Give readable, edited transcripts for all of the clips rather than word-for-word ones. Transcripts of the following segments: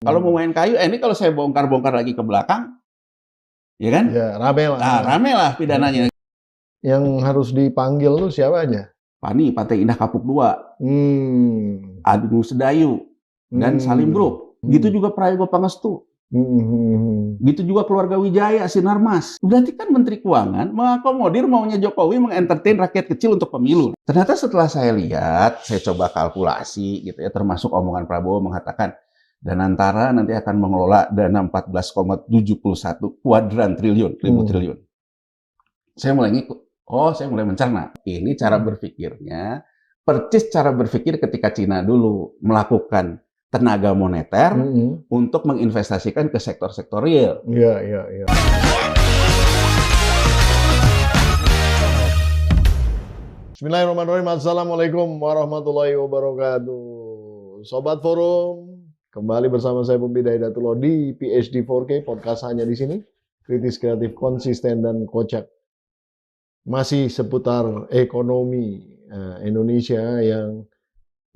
Kalau mau main kayu, ini kalau saya bongkar-bongkar lagi ke belakang, ya kan? Ya, rame lah. Nah, rame lah pidananya. Yang harus dipanggil tuh siapa aja? Pani, Pantai Indah Kapuk 2, Agung Sedayu, dan Salim Group. Gitu juga Prayogo Pangestu. Gitu juga keluarga Wijaya, Sinarmas. Berarti kan Menteri Keuangan mengakomodir maunya Jokowi mengentertain rakyat kecil untuk pemilu. Ternyata setelah saya lihat, saya coba kalkulasi gitu ya, termasuk omongan Prabowo mengatakan Danantara nanti akan mengelola dana 14,71 kuadran triliun, triliun. Saya mulai ngikut. Saya mulai mencerna. Ini cara berpikirnya, percis cara berpikir ketika Cina dulu melakukan tenaga moneter untuk menginvestasikan ke sektor-sektor real. Iya. Bismillahirrahmanirrahim. Assalamualaikum warahmatullahi wabarakatuh. Sobat Forum, kembali bersama saya Pembi Hidayatullah di PhD 4K, podcast hanya di sini. Kritis, kreatif, konsisten, dan kocak. Masih seputar ekonomi Indonesia yang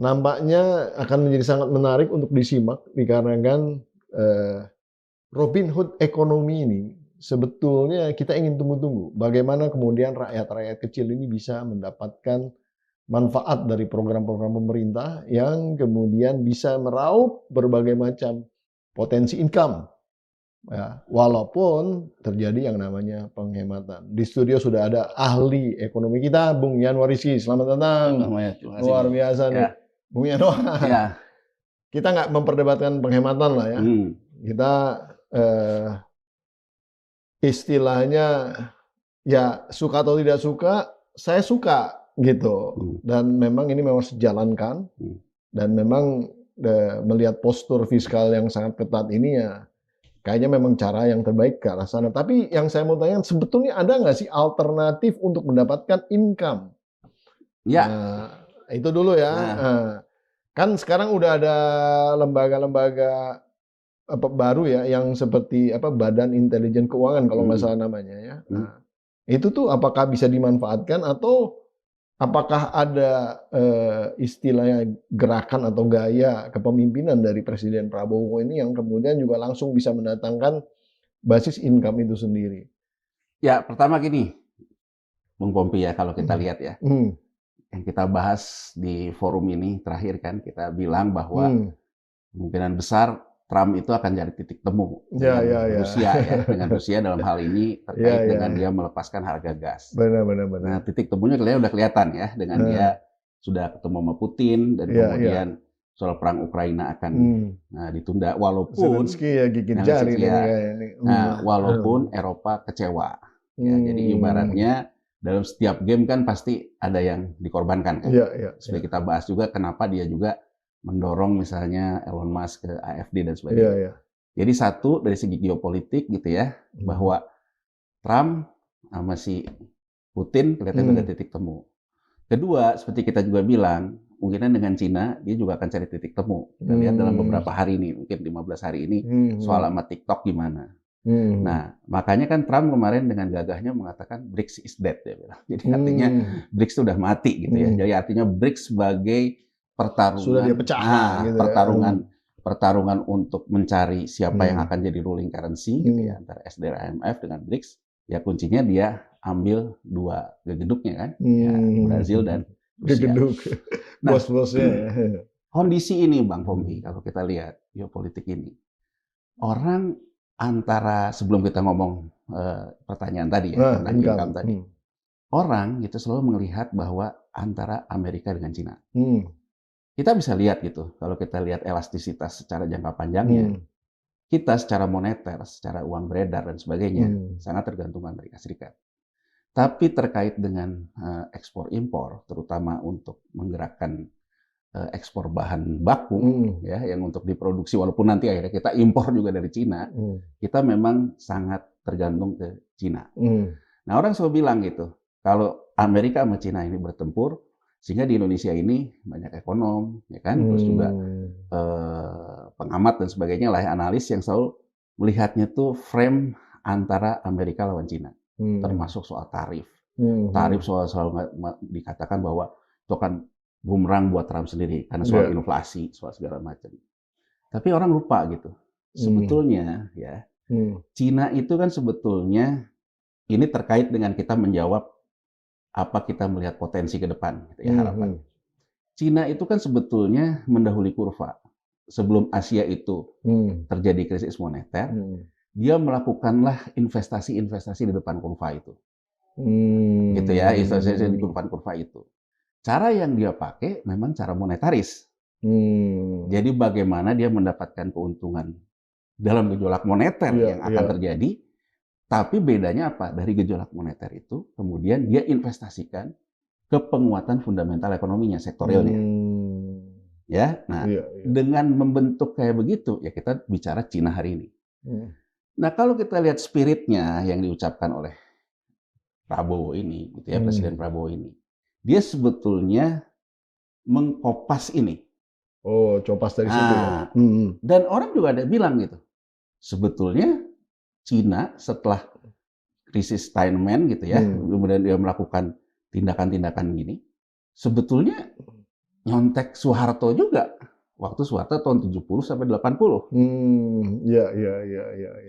nampaknya akan menjadi sangat menarik untuk disimak dikarenakan Robin Hood ekonomi ini sebetulnya kita ingin tunggu-tunggu. Bagaimana kemudian rakyat-rakyat kecil ini bisa mendapatkan manfaat dari program-program pemerintah yang kemudian bisa meraup berbagai macam potensi income. Ya, walaupun terjadi yang namanya penghematan. Di studio sudah ada ahli ekonomi kita, Bung Yanwariski. Selamat datang. Luar biasa nih. Bung Yanwar. Ya. Kita nggak memperdebatkan penghematan lah ya. Kita istilahnya ya suka atau tidak suka, saya suka gitu. Dan memang ini memang sejalankan. Dan memang melihat postur fiskal yang sangat ketat ini ya kayaknya memang cara yang terbaik ke arah sana. Tapi yang saya mau tanya, sebetulnya ada nggak sih alternatif untuk mendapatkan income? Ya. Nah, itu dulu ya. Nah, kan sekarang udah ada lembaga-lembaga baru ya, yang seperti Badan Intelijen Keuangan kalau nggak salah namanya ya. Nah, itu tuh apakah bisa dimanfaatkan atau apakah ada istilahnya gerakan atau gaya kepemimpinan dari Presiden Prabowo ini yang kemudian juga langsung bisa mendatangkan basis income itu sendiri? Ya, pertama gini, Bung Pompi ya, kalau kita lihat ya, yang kita bahas di forum ini terakhir kan, kita bilang bahwa kemungkinan besar Trump itu akan jadi titik temu dengan Rusia ya, dengan Rusia dalam hal ini terkait dengan dia melepaskan harga gas. Benar. Nah, titik temunya udah kelihatan ya, dengan dia sudah ketemu sama Putin dan kemudian soal perang Ukraina akan ditunda, walaupun Zelensky ya gigit jari walaupun Eropa kecewa. Ya, jadi ibaratnya dalam setiap game kan pasti ada yang dikorbankan kan. Supaya kita bahas juga kenapa dia juga mendorong misalnya Elon Musk ke AfD dan sebagainya. Jadi satu dari segi geopolitik gitu ya, bahwa Trump sama si Putin kelihatan ada titik temu. Kedua, seperti kita juga bilang, mungkin dengan Cina dia juga akan cari titik temu. Kita lihat dalam beberapa hari ini, mungkin 15 hari ini, soal sama TikTok gimana. Nah, makanya kan Trump kemarin dengan gagahnya mengatakan BRICS is dead, dia bilang. Jadi artinya BRICS sudah mati gitu ya. Jadi artinya BRICS sebagai pertarungan, sudah dia pecah, gitu pertarungan untuk mencari siapa yang akan jadi ruling currency gitu ya, antara SDR IMF dengan BRICS. Ya kuncinya dia ambil dua gegeduknya kan, ya, Brazil dan Rusia. Nah, bos-bosnya. Kondisi ini Bang Pompi, kalau kita lihat geopolitik ini, orang antara sebelum kita ngomong pertanyaan tadi ya, tentang income tadi, orang itu selalu melihat bahwa antara Amerika dengan Cina. Kita bisa lihat gitu, kalau kita lihat elastisitas secara jangka panjangnya, kita secara moneter, secara uang beredar dan sebagainya, sangat tergantung Amerika Serikat. Tapi terkait dengan ekspor impor, terutama untuk menggerakkan ekspor bahan baku, ya, yang untuk diproduksi, walaupun nanti akhirnya kita impor juga dari Cina, kita memang sangat tergantung ke Cina. Nah, orang selalu bilang gitu, kalau Amerika sama Cina ini bertempur, sehingga di Indonesia ini banyak ekonom, ya kan, terus juga pengamat dan sebagainya lah, analis yang selalu melihatnya tuh frame antara Amerika lawan Cina, termasuk soal tarif. Tarif selalu dikatakan bahwa itu akan bumerang buat Trump sendiri karena soal inflasi, soal segala macam. Tapi orang lupa gitu. Sebetulnya ya, Cina itu kan sebetulnya ini terkait dengan kita menjawab apa kita melihat potensi ke depan, gitu ya, harapan. Cina itu kan sebetulnya mendahului kurva. Sebelum Asia itu terjadi krisis moneter, dia melakukanlah investasi-investasi di depan kurva itu. Gitu ya, investasi di depan kurva itu. Cara yang dia pakai memang cara monetaris. Jadi bagaimana dia mendapatkan keuntungan dalam gejolak moneter yang akan terjadi, tapi bedanya apa? Dari gejolak moneter itu, kemudian dia investasikan ke penguatan fundamental ekonominya, sektor realnya. Ya, nah dengan membentuk kayak begitu, ya kita bicara Cina hari ini. Nah kalau kita lihat spiritnya yang diucapkan oleh Prabowo ini, gitu ya, Presiden Prabowo ini, dia sebetulnya mengkopas ini. Oh, copas dari situ ya. Dan orang juga ada bilang gitu, sebetulnya Cina setelah krisis Tiananmen gitu ya, kemudian dia melakukan tindakan-tindakan gini, sebetulnya nyontek Soeharto juga. Waktu Soeharto tahun 70 sampai 80. Iya.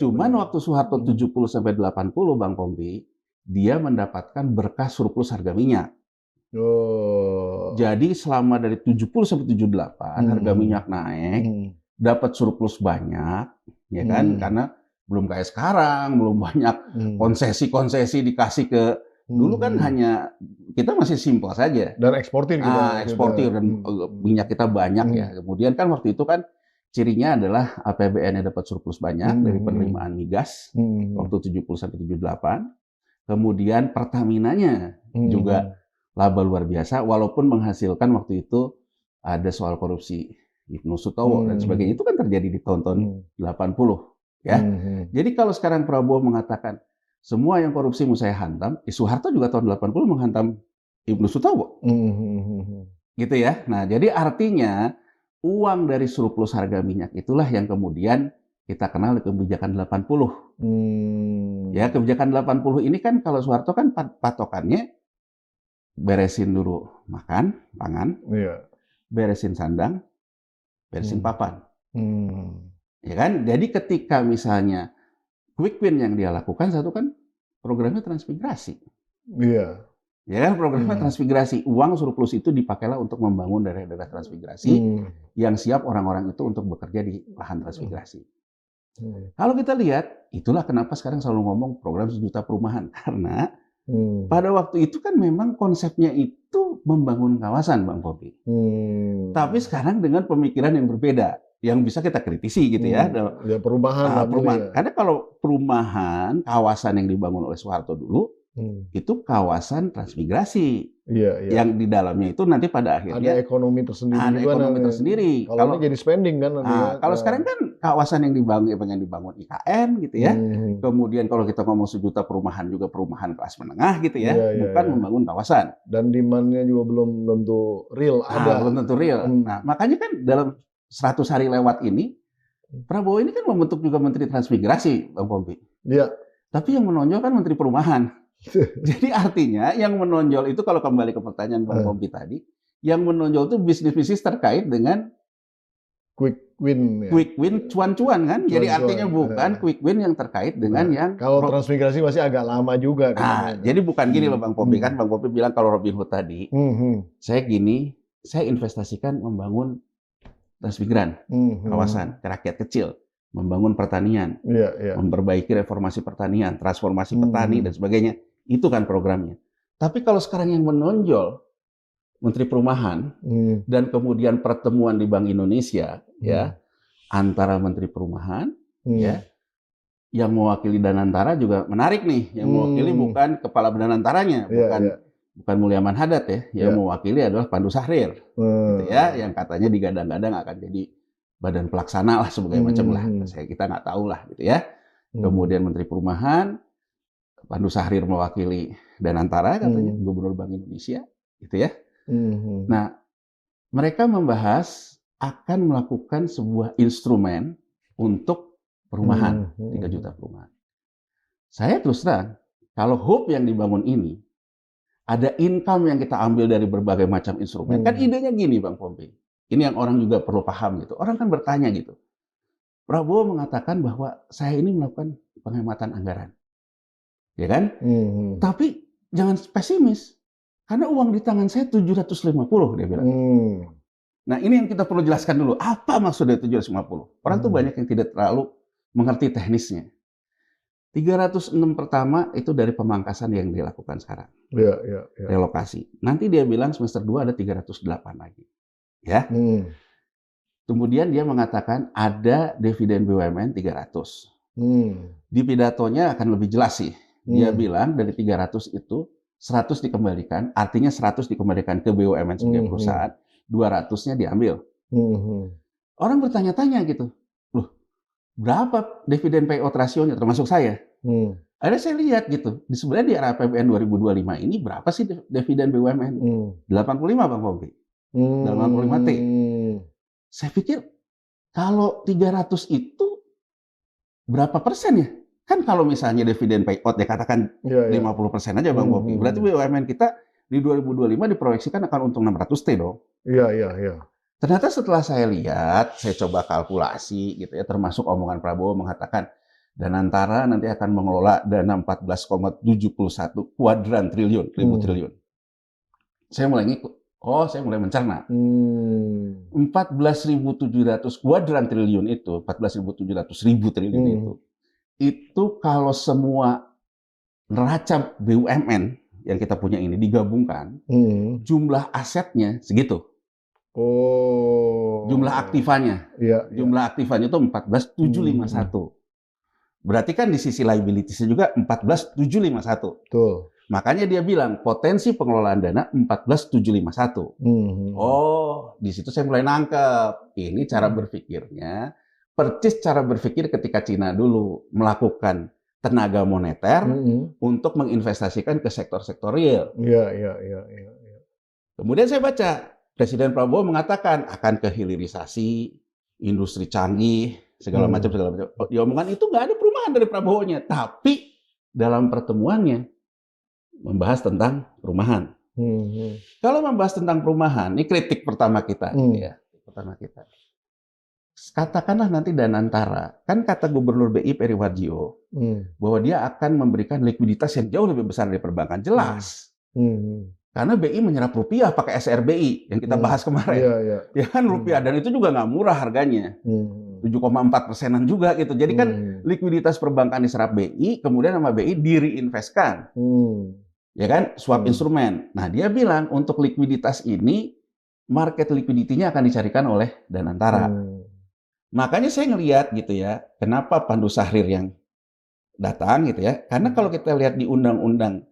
Cuman waktu Soeharto 70 sampai 80, Bang Pompi, dia mendapatkan berkah surplus harga minyak. Jadi selama dari 70 sampai 78 harga minyak naik, dapat surplus banyak, ya kan? Karena belum kayak sekarang, belum banyak konsesi-konsesi dikasih ke dulu kan hanya kita masih simpel saja. Dan eksportir kita. Eksportir dan minyak kita banyak ya. Kemudian kan waktu itu kan cirinya adalah APBN-nya dapat surplus banyak dari penerimaan migas waktu 70 sampai 78. Kemudian Pertamina-nya juga laba luar biasa, walaupun menghasilkan waktu itu ada soal korupsi Ibnu Sutowo dan sebagainya. Itu kan terjadi di tahun-tahun 80. Ya, jadi kalau sekarang Prabowo mengatakan semua yang korupsi mau saya hantam, Soeharto juga tahun 80 menghantam Ibnu Sutowo, gitu ya. Nah, jadi artinya uang dari surplus harga minyak itulah yang kemudian kita kenal kebijakan 80. Ya, kebijakan 80 ini kan kalau Soeharto kan patokannya beresin dulu makan, pangan, beresin sandang, beresin papan. Ya kan? Jadi ketika misalnya quick win yang dia lakukan satu kan programnya transmigrasi. Iya. Ya kan programnya transmigrasi. Uang surplus itu dipakailah untuk membangun daerah-daerah transmigrasi yang siap orang-orang itu untuk bekerja di lahan transmigrasi. Kalau kita lihat, itulah kenapa sekarang selalu ngomong program 1 juta perumahan. Karena pada waktu itu kan memang konsepnya itu membangun kawasan, Bang Popi. Tapi sekarang dengan pemikiran yang berbeda. Yang bisa kita kritisi gitu ya. Ya perumahan. Perumahan. Karena kalau perumahan, kawasan yang dibangun oleh Soeharto dulu, itu kawasan transmigrasi. Yang di dalamnya itu nanti pada akhirnya ada ekonomi tersendiri. Ada ekonomi tersendiri. Kalau ini jadi spending kan nanti ya. Kalau sekarang kan kawasan yang pengen dibangun IKN gitu ya. Kemudian kalau kita ngomong 1 juta perumahan juga perumahan kelas menengah gitu ya. Bukan membangun kawasan. Dan demand-nya juga belum tentu real ada. Belum tentu real. Nah, makanya kan dalam 100 hari lewat ini, Prabowo ini kan membentuk juga Menteri Transmigrasi, Bang Pompi. Iya. Tapi yang menonjol kan Menteri Perumahan. Jadi artinya yang menonjol itu kalau kembali ke pertanyaan Bang Pompi tadi, yang menonjol itu bisnis-bisnis terkait dengan quick win. Ya. Quick win, cuan-cuan kan. Jadi artinya bukan quick win yang terkait dengan yang... Kalau transmigrasi masih agak lama juga. Jadi bukan gini loh Bang Pompi. Kan Bang Pompi bilang kalau Robin Hood tadi, saya investasikan membangun transmigran, kawasan, rakyat kecil, membangun pertanian, memperbaiki reformasi pertanian, transformasi petani, dan sebagainya. Itu kan programnya. Tapi kalau sekarang yang menonjol, Menteri Perumahan, dan kemudian pertemuan di Bank Indonesia, ya, antara Menteri Perumahan, ya, yang mewakili Danantara juga menarik nih. Yang mewakili bukan kepala Danantaranya, bukan Mulyaman Hadad ya, yang mewakili adalah Pandu Sahrir, gitu ya, yang katanya digadang-gadang akan jadi badan pelaksana lah sebagai macam lah, kita nggak tahu lah, gitu ya. Kemudian Menteri Perumahan, Pandu Sahrir mewakili Danantara katanya, Gubernur Bank Indonesia, gitu ya. Nah, mereka membahas akan melakukan sebuah instrumen untuk perumahan, 3 juta perumahan. Saya terus terang, kalau HOPE yang dibangun ini ada income yang kita ambil dari berbagai macam instrumen. Kan idenya gini Bang Pompi. Ini yang orang juga perlu paham gitu. Orang kan bertanya gitu. Prabowo mengatakan bahwa saya ini melakukan penghematan anggaran. Ya kan? Tapi jangan pesimis. Karena uang di tangan saya 750, dia bilang. Nah, ini yang kita perlu jelaskan dulu. Apa maksudnya 750? Orang tuh banyak yang tidak terlalu mengerti teknisnya. 306 pertama itu dari pemangkasan yang dilakukan sekarang. Ya. Relokasi. Nanti dia bilang semester 2 ada 308 lagi. Ya. Kemudian dia mengatakan ada dividen BUMN 300. Di pidatonya akan lebih jelas sih. Dia bilang dari 300 itu 100 dikembalikan, artinya 100 dikembalikan ke BUMN sebagai perusahaan, 200-nya diambil. Orang bertanya-tanya gitu, loh berapa dividen payout rasionya termasuk saya? Akhirnya saya lihat gitu, sebenarnya di RAPBN 2025 ini berapa sih dividen BUMN? 85 Bang Pompi. 85T. Saya pikir kalau 300 itu berapa persen ya? Kan kalau misalnya dividen payout ya katakan 50% aja Bang Pompi. Berarti BUMN kita di 2025 diproyeksikan akan untung 600T dong. Iya. Ternyata setelah saya lihat, saya coba kalkulasi gitu ya, termasuk omongan Prabowo mengatakan Danantara nanti akan mengelola dana 14,71 kuadran triliun, ribu triliun. Saya mulai ngikut. Saya mulai mencerna. 14.700 kuadran triliun itu, 14.700 ribu triliun itu kalau semua neraca BUMN yang kita punya ini digabungkan, jumlah asetnya segitu. Jumlah aktifanya. Jumlah aktifanya itu 14.751. Berarti kan di sisi liabilities-nya juga 14.751. Betul. Makanya dia bilang potensi pengelolaan dana 14.751. Di situ saya mulai nangkep. Ini cara berpikirnya, percis cara berpikir ketika Cina dulu melakukan tenaga moneter untuk menginvestasikan ke sektor-sektor real. Iya. Kemudian saya baca, Presiden Prabowo mengatakan akan kehilirisasi, industri canggih, segala macam. Di omongan itu nggak ada perubahan dari Prabowo-nya. Tapi dalam pertemuannya membahas tentang perumahan. Kalau membahas tentang perumahan, ini kritik pertama kita. Katakanlah nanti Danantara, kan kata Gubernur BI Peri Warjio bahwa dia akan memberikan likuiditas yang jauh lebih besar dari perbankan. Jelas. Karena BI menyerap rupiah pakai SRBI yang kita bahas kemarin. Ya kan rupiah, dan itu juga nggak murah harganya. 7,4%-an juga gitu. Jadi kan likuiditas perbankan diserap BI, kemudian sama BI di-reinvestkan. Ya kan, swap instrumen. Nah, dia bilang untuk likuiditas ini market liquidity-nya akan dicarikan oleh Danantara. Makanya saya ngelihat gitu ya, kenapa Pandu Sahrir yang datang gitu ya. Karena kalau kita lihat di undang-undang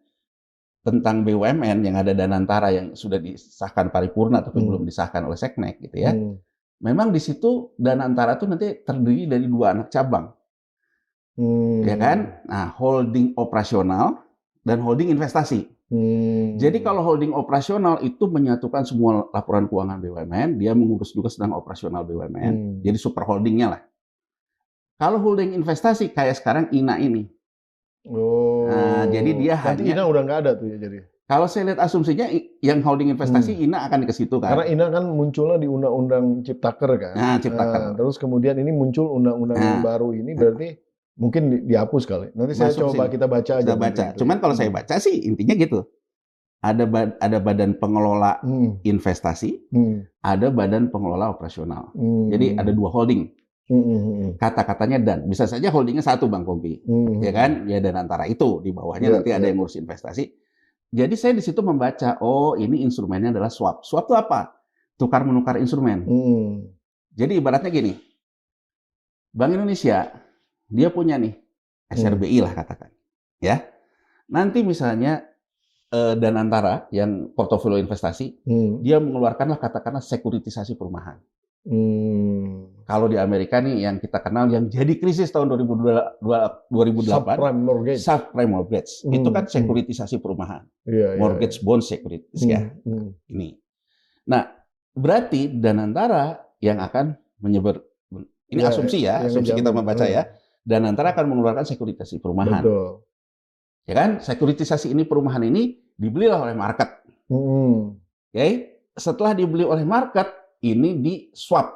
tentang BUMN yang ada Danantara yang sudah disahkan paripurna tapi belum disahkan oleh Seknek gitu ya. Memang di situ Danantara itu nanti terdiri dari 2 anak cabang. Ya kan? Nah, holding operasional dan holding investasi. Jadi kalau holding operasional itu menyatukan semua laporan keuangan BUMN, dia mengurus juga sedang operasional BUMN. Jadi super holdingnya lah. Kalau holding investasi kayak sekarang INA ini. Nah, jadi dia nanti INA udah nggak ada tuh ya jadi. Kalau saya lihat asumsinya yang holding investasi INA akan ke situ kan. Karena INA kan munculnya di Undang-Undang Ciptaker kan. Nah, Ciptaker. Terus kemudian ini muncul undang-undang yang baru ini berarti mungkin dihapus kali. Nanti saya coba kita baca aja. Kita baca. Cuman kalau saya baca sih intinya gitu. Ada badan pengelola investasi, ada badan pengelola operasional. Jadi ada 2 holding. Kata-katanya dan bisa saja holdingnya 1 Bang Pompi, ya kan? Ya dan antara itu di bawahnya nanti ada yang ngurus investasi. Jadi saya di situ membaca, ini instrumennya adalah swap. Swap itu apa? Tukar menukar instrumen. Jadi ibaratnya gini, Bank Indonesia dia punya nih SRBI lah katakan, ya. Nanti misalnya Danantara yang portofolio investasi, dia mengeluarkanlah katakanlah sekuritisasi perumahan. Kalau di Amerika nih yang kita kenal yang jadi krisis tahun 2008, subprime mortgage, itu kan sekuritisasi perumahan, mortgage bond securities ya. Ini. Nah, berarti Danantara yang akan menyebar, ini asumsi ya, asumsi kita membaca ya, Danantara akan mengeluarkan sekuritisasi perumahan. Betul. Ya kan, sekuritisasi ini perumahan ini dibelilah oleh market. Oke, setelah dibeli oleh market, ini di swap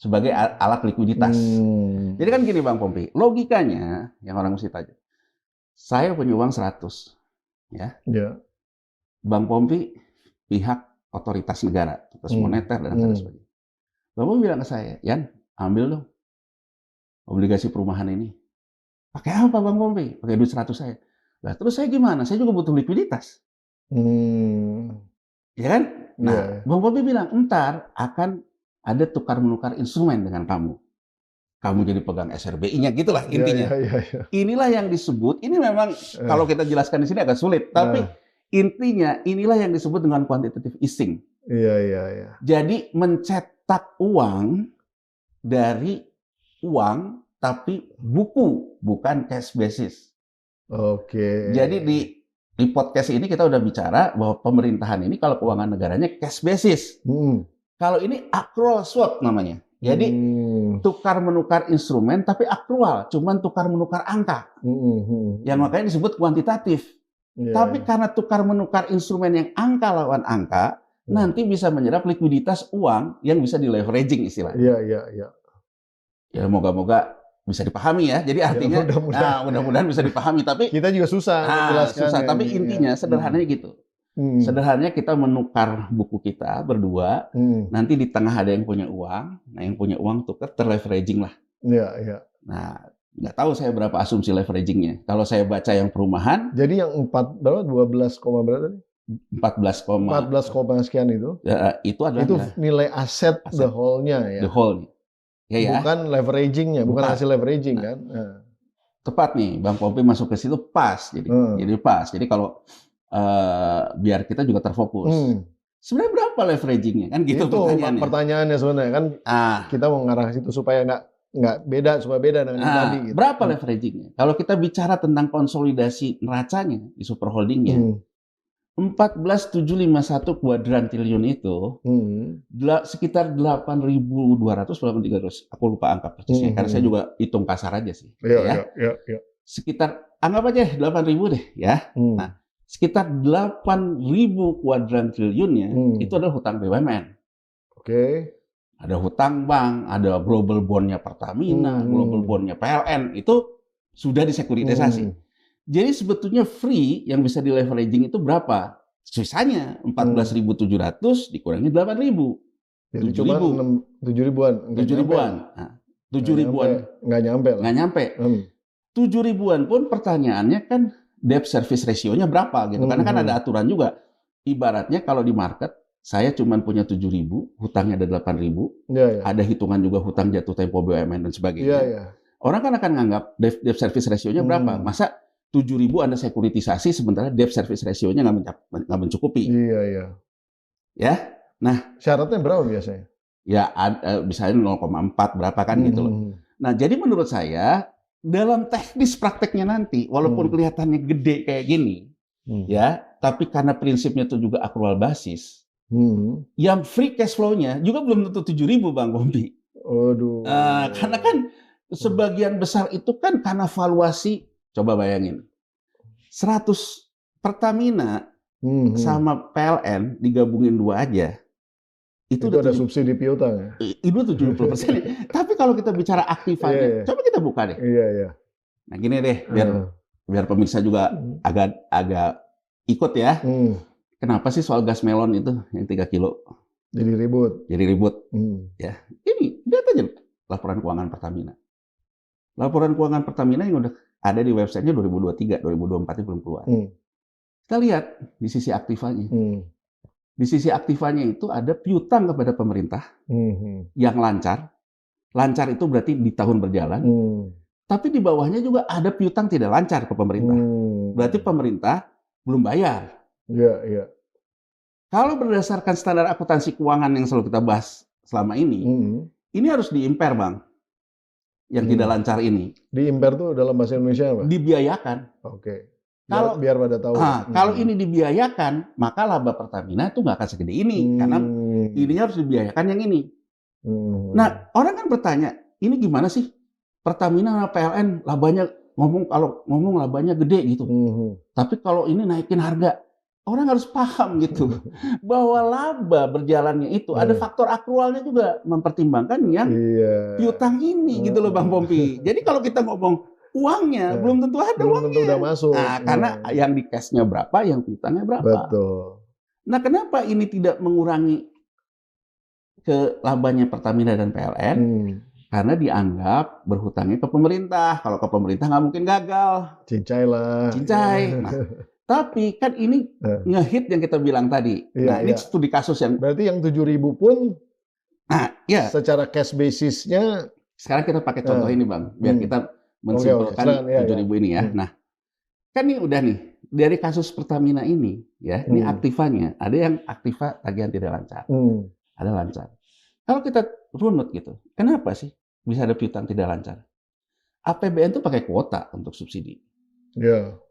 sebagai alat likuiditas. Jadi kan gini Bang Pompi, logikanya yang orang mesti tanya. Saya punya uang 100, ya. Bang Pompi pihak otoritas negara, otoritas moneter dan sebagainya. Bang Pompi bilang ke saya, Yan, ambil dong obligasi perumahan ini. Pakai apa Bang Pompi? Pakai duit 100 saya. Lah terus saya gimana? Saya juga butuh likuiditas. Ya kan? Nah, Bang Pompi bilang, entar akan ada tukar-menukar instrumen dengan kamu. Kamu jadi pegang SRBI-nya, gitulah intinya. Inilah yang disebut, ini memang kalau kita jelaskan di sini agak sulit, tapi intinya inilah yang disebut dengan quantitative easing. Jadi mencetak uang dari uang, tapi buku, bukan cash basis. Jadi di podcast ini kita udah bicara bahwa pemerintahan ini kalau keuangan negaranya cash basis. Kalau ini accrual swap namanya. Jadi tukar menukar instrumen tapi akrual, cuman tukar menukar angka. Yang makanya disebut kuantitatif. Tapi karena tukar menukar instrumen yang angka lawan angka, nanti bisa menyerap likuiditas uang yang bisa di leveraging istilahnya. Ya moga-moga bisa dipahami ya. Jadi artinya mudah-mudahan bisa dipahami. Tapi kita juga susah menjelaskan. Susah. Tapi intinya sederhananya gitu. Sederhananya kita menukar buku kita berdua, nanti di tengah ada yang punya uang, nah yang punya uang tukar terleveraging lah. Nah, nggak tahu saya berapa asumsi leveragingnya. Kalau saya baca yang perumahan, jadi yang 12, berapa tadi? 14 sekian itu. Ya, itu adalah nilai aset the whole-nya ya. The whole. Ya. Bukan leveragingnya, bukan hasil leveraging kan. Tepat nih, Bang Pompi masuk ke situ pas. Jadi pas. Jadi kalau biar kita juga terfokus. Sebenarnya berapa leveragingnya? Kan gitu pertanyaannya sebenarnya kan. Kita mau ngarah ke situ supaya nggak beda, supaya beda dengan yang tadi. Gitu. Berapa leveragingnya? Kalau kita bicara tentang konsolidasi neracanya di super holdingnya, 14.751 kuadran triliun itu sekitar 8.200, 8.300. Aku lupa angka persisnya karena saya juga hitung kasar aja sih. Sekitar anggap aja 8.000 deh ya. Nah, sekitar 8.000 kuadran triliunnya itu adalah hutang BUMN. Ada hutang bank, ada global bond-nya Pertamina, global bond-nya PLN, itu sudah disekuritisasi. Jadi sebetulnya free yang bisa di leveraging itu berapa? Sisanya 14.700 dikurangi 8.000. 7.000-an. 7.000-an. Nah, 7.000-an. Nggak nyampe. 7.000-an pun pertanyaannya kan debt service ratio-nya berapa gitu. Karena kan ada aturan juga. Ibaratnya kalau di market, saya cuma punya 7.000, hutangnya ada 8.000. Ada hitungan juga hutang jatuh tempo BUMN dan sebagainya. Orang kan akan nganggap debt service ratio-nya berapa. Masa 7.000 Anda sekuritisasi, sementara debt service ratio-nya nggak mencukupi. Ya, nah syaratnya berapa biasanya? Ya, misalnya 0,4 berapa kan gitu loh. Nah, jadi menurut saya dalam teknis prakteknya nanti, walaupun kelihatannya gede kayak gini, ya, tapi karena prinsipnya itu juga accrual basis, yang free cash flow-nya juga belum tentu 7.000 Bang Pompi. Karena kan sebagian besar itu kan karena valuasi. Coba bayangin, 100 Pertamina sama PLN digabungin dua aja, itu ada subsidi piutang ya? Itu 70%. Tapi kalau kita bicara aktifannya, coba kita buka deh. Nah gini deh, biar pemirsa juga agak ikut ya. Kenapa sih soal gas melon itu yang 3 kilo? Jadi ribut. Ya, ini lihat aja laporan keuangan Pertamina. Laporan keuangan Pertamina yang udah ada di websitenya 2023, 2024 belum keluar. Kita lihat di sisi aktifannya. Di sisi aktifannya itu ada piutang kepada pemerintah yang lancar. Lancar itu berarti di tahun berjalan. Tapi di bawahnya juga ada piutang tidak lancar ke pemerintah. Berarti pemerintah belum bayar. Kalau berdasarkan standar akuntansi keuangan yang selalu kita bahas selama ini harus diimpair, Bang. Yang tidak lancar ini. Diimpair tuh dalam bahasa Indonesia apa? Dibiayakan. Biar pada tahu. Kalau ini dibiayakan, maka laba Pertamina itu nggak akan segede ini. Karena ini harus dibiayakan yang ini. Nah, orang kan bertanya, ini gimana sih? Pertamina sama PLN labanya, kalau ngomong labanya gede gitu. Tapi kalau ini naikin harga, orang harus paham gitu bahwa laba berjalannya itu ada faktor akrualnya juga mempertimbangkan yang piutang ini gitu loh Bang Pompi. Jadi kalau kita ngomong uangnya belum tentu ada belum uangnya. tentu udah masuk. Nah, karena yang di cashnya berapa, yang piutangnya berapa. Betul. Nah, kenapa ini tidak mengurangi ke labanya Pertamina dan PLN? Karena dianggap berhutangnya ke pemerintah. Kalau ke pemerintah nggak mungkin gagal. Cincai lah. Cincai. Nah, tapi kan ini ngehit yang kita bilang tadi. Nah, ini studi kasus yang... Berarti yang 7.000 pun secara cash basisnya... Sekarang kita pakai contoh ini Bang. Biar kita mensimpulkan 7.000 ini ya. Nah, kan ini udah nih. Dari kasus Pertamina ini, ya, ini aktivanya. Ada yang aktiva tagihan tidak lancar. Ada lancar. Kalau kita runut gitu, kenapa sih bisa ada piutang tidak lancar? APBN itu pakai kuota untuk subsidi.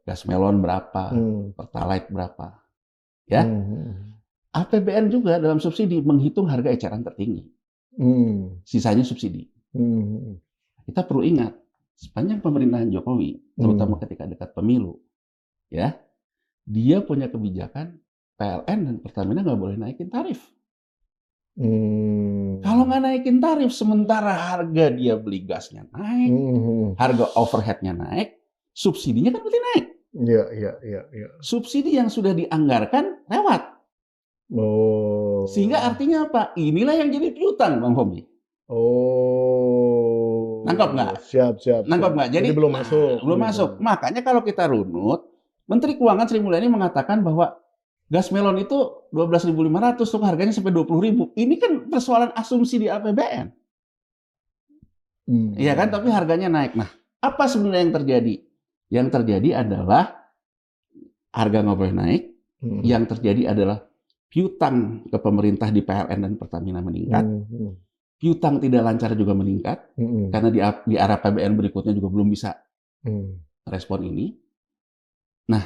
Gas melon berapa, Pertalite berapa. Ya. APBN juga dalam subsidi menghitung harga eceran tertinggi. Sisanya subsidi. Kita perlu ingat, sepanjang pemerintahan Jokowi, terutama ketika dekat pemilu, ya, dia punya kebijakan PLN dan Pertamina nggak boleh naikin tarif. Kalau nggak naikin tarif, sementara harga dia beli gasnya naik, harga overheadnya naik, subsidinya kan berarti naik. Iya. Subsidi yang sudah dianggarkan lewat. Sehingga artinya apa? Inilah yang jadi piutang, Bang Pompi. Nangkap nggak? Siap. Nangkap nggak? Jadi belum masuk. Belum masuk. Makanya kalau kita runut, Menteri Keuangan Sri Mulyani mengatakan bahwa gas melon itu 12.500, tuh harganya sampai 20.000. Ini kan persoalan asumsi di APBN. Iya kan? Tapi harganya naik. Nah, apa sebenarnya yang terjadi? Yang terjadi adalah harga nggak boleh naik. Yang terjadi adalah piutang ke pemerintah di PLN dan Pertamina meningkat. Piutang tidak lancar juga meningkat. Karena di arah APBN berikutnya juga belum bisa respon ini. Nah,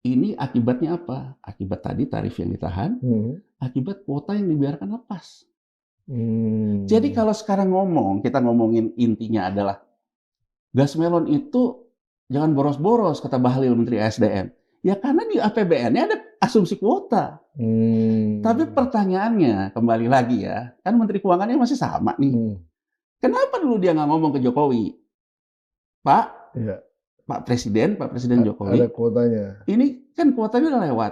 ini akibatnya apa? Akibat tadi tarif yang ditahan, akibat kuota yang dibiarkan lepas. Jadi kalau sekarang kita ngomongin intinya adalah gas melon itu jangan boros-boros, kata Bahlil Menteri SDM. Ya karena di APBN-nya ada asumsi kuota. Tapi pertanyaannya kembali lagi ya, kan Menteri Keuangannya masih sama nih. Kenapa dulu dia nggak ngomong ke Jokowi, Pak? Pak Presiden Jokowi. Ada kuotanya. Ini kan kuotanya udah lewat.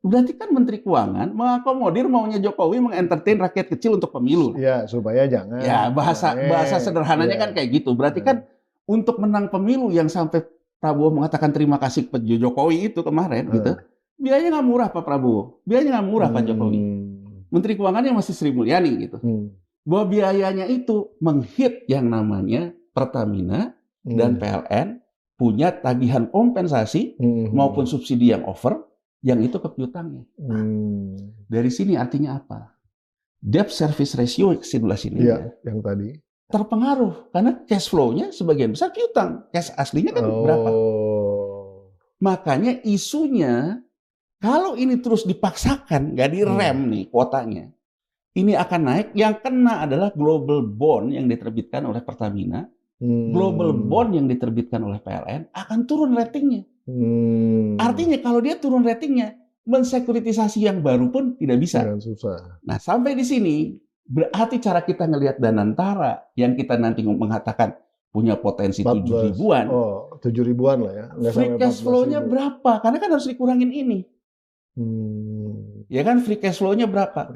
Berarti kan Menteri Keuangan mengakomodir maunya Jokowi mengentertain rakyat kecil untuk pemilu. Ya, supaya jangan. Ya, bahasa sederhananya kan kayak gitu. Berarti kan untuk menang pemilu yang sampai Prabowo mengatakan terima kasih ke Jokowi itu kemarin gitu. Biayanya nggak murah Pak Prabowo. Biayanya nggak murah Pak Jokowi. Menteri Keuangannya masih Sri Mulyani gitu. Bahwa biayanya itu menghit yang namanya Pertamina dan PLN punya tagihan kompensasi maupun subsidi yang over, yang itu ke piutangnya. Dari sini artinya apa? Debt service ratio sebelah sini yang tadi terpengaruh karena cash flow-nya sebagian besar piutang, cash aslinya kan berapa? Makanya isunya kalau ini terus dipaksakan, nggak direm nih kuotanya, ini akan naik. Yang kena adalah global bond yang diterbitkan oleh Pertamina. Global bond yang diterbitkan oleh PLN akan turun ratingnya. Artinya kalau dia turun ratingnya, mensekuritisasi yang baru pun tidak bisa. Susah. Nah, sampai di sini berarti cara kita ngelihat Danantara yang kita nanti mengatakan punya potensi 7 ribuan. 7 ribuan lah ya. Free cash flow-nya berapa? Karena kan harus dikurangin ini. Ya kan, free cash flow-nya berapa?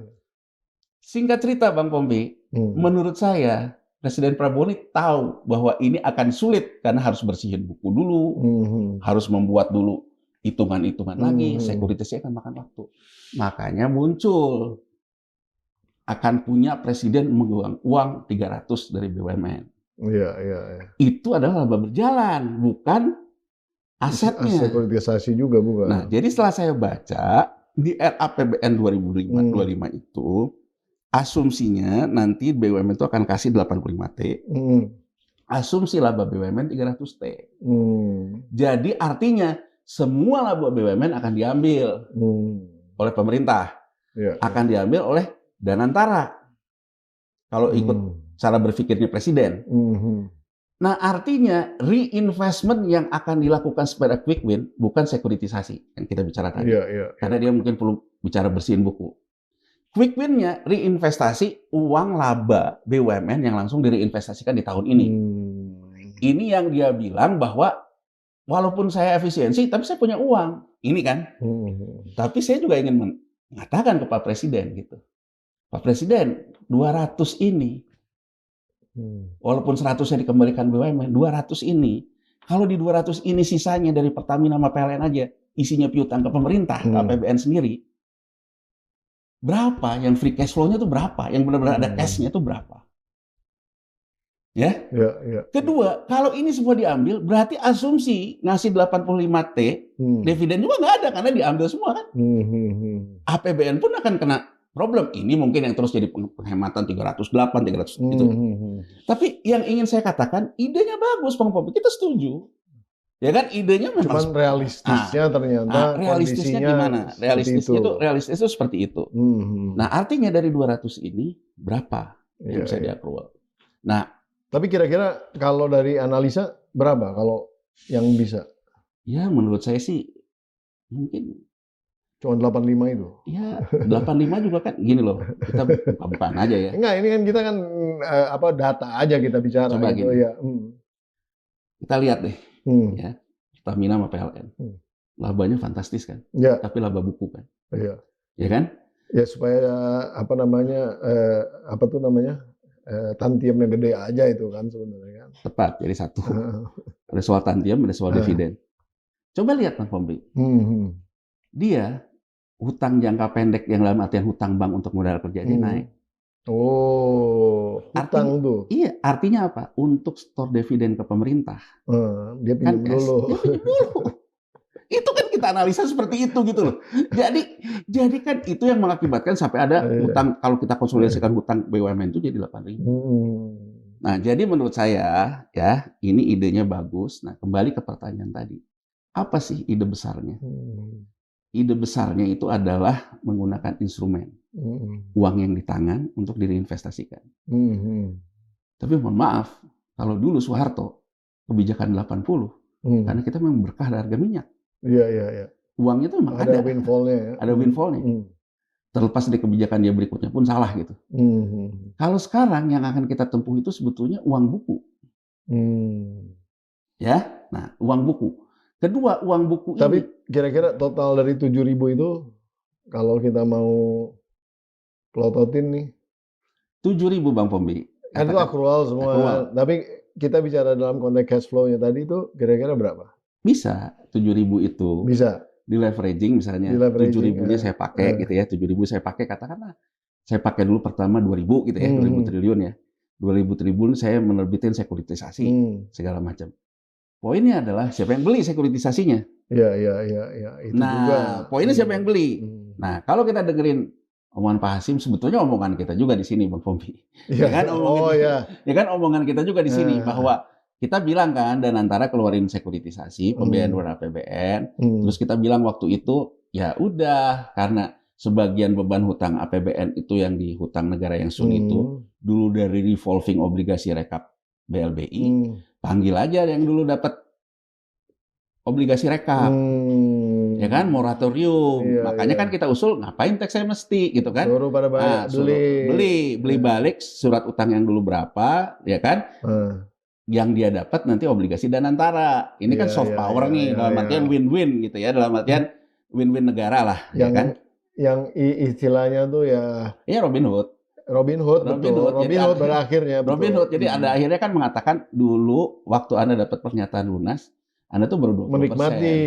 Singkat cerita Bang Pompi, menurut saya Presiden Prabowo ini tahu bahwa ini akan sulit karena harus bersihin buku dulu, harus membuat dulu hitungan-hitungan lagi, sekuritasnya akan makan waktu. Makanya muncul akan punya presiden memegang uang 300 dari BUMN. Iya. Itu adalah laba berjalan, bukan asetnya. Sekuritisasi juga bukan. Nah, jadi setelah saya baca di RAPBN 2025 itu asumsinya nanti BUMN itu akan kasih 85T. Asumsi laba BUMN 300T. Jadi artinya semua laba BUMN akan diambil oleh pemerintah. Akan diambil oleh Danantara. Kalau ikut cara berpikirnya presiden. Nah, artinya reinvestment yang akan dilakukan secara quick win bukan sekuritisasi yang kita bicara tadi. Karena dia mungkin perlu bicara bersihin buku. Quick win-nya reinvestasi uang laba BUMN yang langsung direinvestasikan di tahun ini. Ini yang dia bilang bahwa walaupun saya efisiensi, tapi saya punya uang. Ini kan. Tapi saya juga ingin mengatakan ke Pak Presiden gitu. Pak Presiden, 200 ini walaupun 100-nya dikembalikan BUMN, 200 ini, kalau di 200 ini sisanya dari Pertamina sama PLN aja, isinya piutang ke pemerintah, ke APBN sendiri, berapa? Yang free cash flow-nya itu berapa? Yang benar-benar ada cash-nya itu berapa? Ya? Kedua, kalau ini semua diambil, berarti asumsi ngasih 85T, dividen juga nggak ada, karena diambil semua kan. APBN pun akan kena problem. Ini mungkin yang terus jadi penghematan 308, 300 itu. Tapi yang ingin saya katakan, idenya bagus, Bang Popi. Kita setuju. Ya kan, idenya memang. Cuman realistisnya ternyata realistisnya gimana? Realistisnya itu seperti itu. Nah, artinya dari 200 ini berapa yang bisa di-accrual? Nah, tapi kira-kira kalau dari analisa berapa kalau yang bisa? Ya, menurut saya sih mungkin cuma 85 itu. Ya, 85 juga kan gini loh. Kita bukan aja ya. Enggak, ini kan kita kan data aja kita bicara. Coba gitu. gini. Kita lihat deh. Ya, Pertamina sama PLN. Labanya fantastis kan? Ya. Tapi laba buku kan? Iya. Ya kan? Ya supaya tantiemnya gede aja itu kan sebenarnya kan. Tepat, jadi satu. Ada soal tantiem, ada soal dividen. Coba lihat Bang Pompi. Dia hutang jangka pendek yang dalam artian hutang bank untuk modal kerja dia naik. Hutang tuh. Iya, artinya apa? Untuk store dividen ke pemerintah. Dia pinjam dulu. Dia pinjam dulu. Itu kan kita analisa seperti itu gitu loh. Jadi kan itu yang mengakibatkan sampai ada hutang, kalau kita konsolidasikan hutang BUMN itu jadi 8.000. Nah, jadi menurut saya ya, ini idenya bagus. Nah, kembali ke pertanyaan tadi. Apa sih ide besarnya? Ide besarnya itu adalah menggunakan instrumen. Uang yang di tangan untuk direinvestasikan. Tapi mohon maaf, kalau dulu Soeharto, kebijakan 80, karena kita memang berkah dari harga minyak. Iya. Uangnya itu memang ada. Ada windfall-nya ya. Ada windfall-nya. Terlepas dari kebijakan dia berikutnya pun salah gitu. Kalau sekarang yang akan kita tempuh itu sebetulnya uang buku. Ya, nah uang buku. Kedua, uang buku ini. Tapi kira-kira total dari 7.000 itu, kalau kita mau plototin nih. 7.000 Bang Pombi. Kan itu accrual semua. Accrual. Tapi kita bicara dalam konteks cash flow-nya tadi itu kira-kira berapa? Bisa. 7.000 itu. Bisa. Di leveraging misalnya. 7.000-nya saya pakai gitu ya. 7.000 saya pakai, katakanlah. Saya pakai dulu pertama 2.000 gitu ya. 2.000 triliun ya. 2.000 triliun saya menerbitin sekuritisasi. Segala macam. Poinnya adalah siapa yang beli sekuritisasinya. Iya. Itu nah, juga. Poinnya siapa yang beli. Nah, kalau kita dengerin omongan Pak Hasim, sebetulnya omongan kita juga di sini, Bang Pompi. Ya kan omongan kita juga di sini bahwa kita bilang kan, dan antara keluarin sekuritisasi, pembiayaan luar APBN, terus kita bilang waktu itu ya udah, karena sebagian beban hutang APBN itu yang di hutang negara yang itu dulu dari revolving obligasi rekap BLBI. Panggil aja yang dulu dapat obligasi rekap, ya kan, moratorium. Makanya kan kita usul ngapain tax amnesty gitu kan? Suruh pada beli balik surat utang yang dulu berapa, ya kan? Yang dia dapat nanti obligasi Danantara. Ini kan soft power nih, dalam artian win-win gitu ya, dalam artian win-win negara lah, ya kan? Yang istilahnya tuh ya. Iya Robin Hood. Robin Hood berakhirnya. Robin Hood. Jadi Anda akhirnya kan mengatakan dulu waktu Anda dapat pernyataan lunas, Anda tuh baru 20%. Menikmati.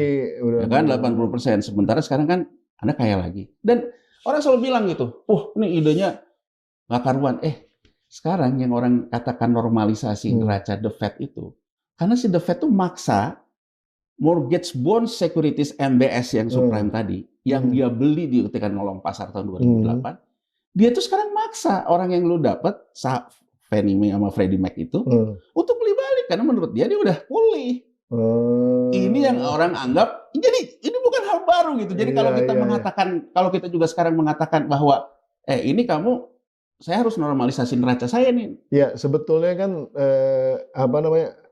Ya kan 80%. Sementara sekarang kan Anda kaya lagi. Dan orang selalu bilang gitu, ini idenya nggak karuan. Sekarang yang orang katakan normalisasi neraca The Fed itu, karena si The Fed tuh maksa mortgage bond securities MBS yang subprime tadi, yang dia beli di ketika nolong pasar tahun 2008, dia tuh sekarang maksa orang yang lu dapat Fannie Mae sama Freddie Mac itu untuk beli balik karena menurut dia udah pulih. Ini yang orang anggap jadi ini bukan hal baru gitu. Jadi kalau kita mengatakan, kalau kita juga sekarang mengatakan bahwa ini kamu saya harus normalisasi neraca saya nih. Ya, sebetulnya kan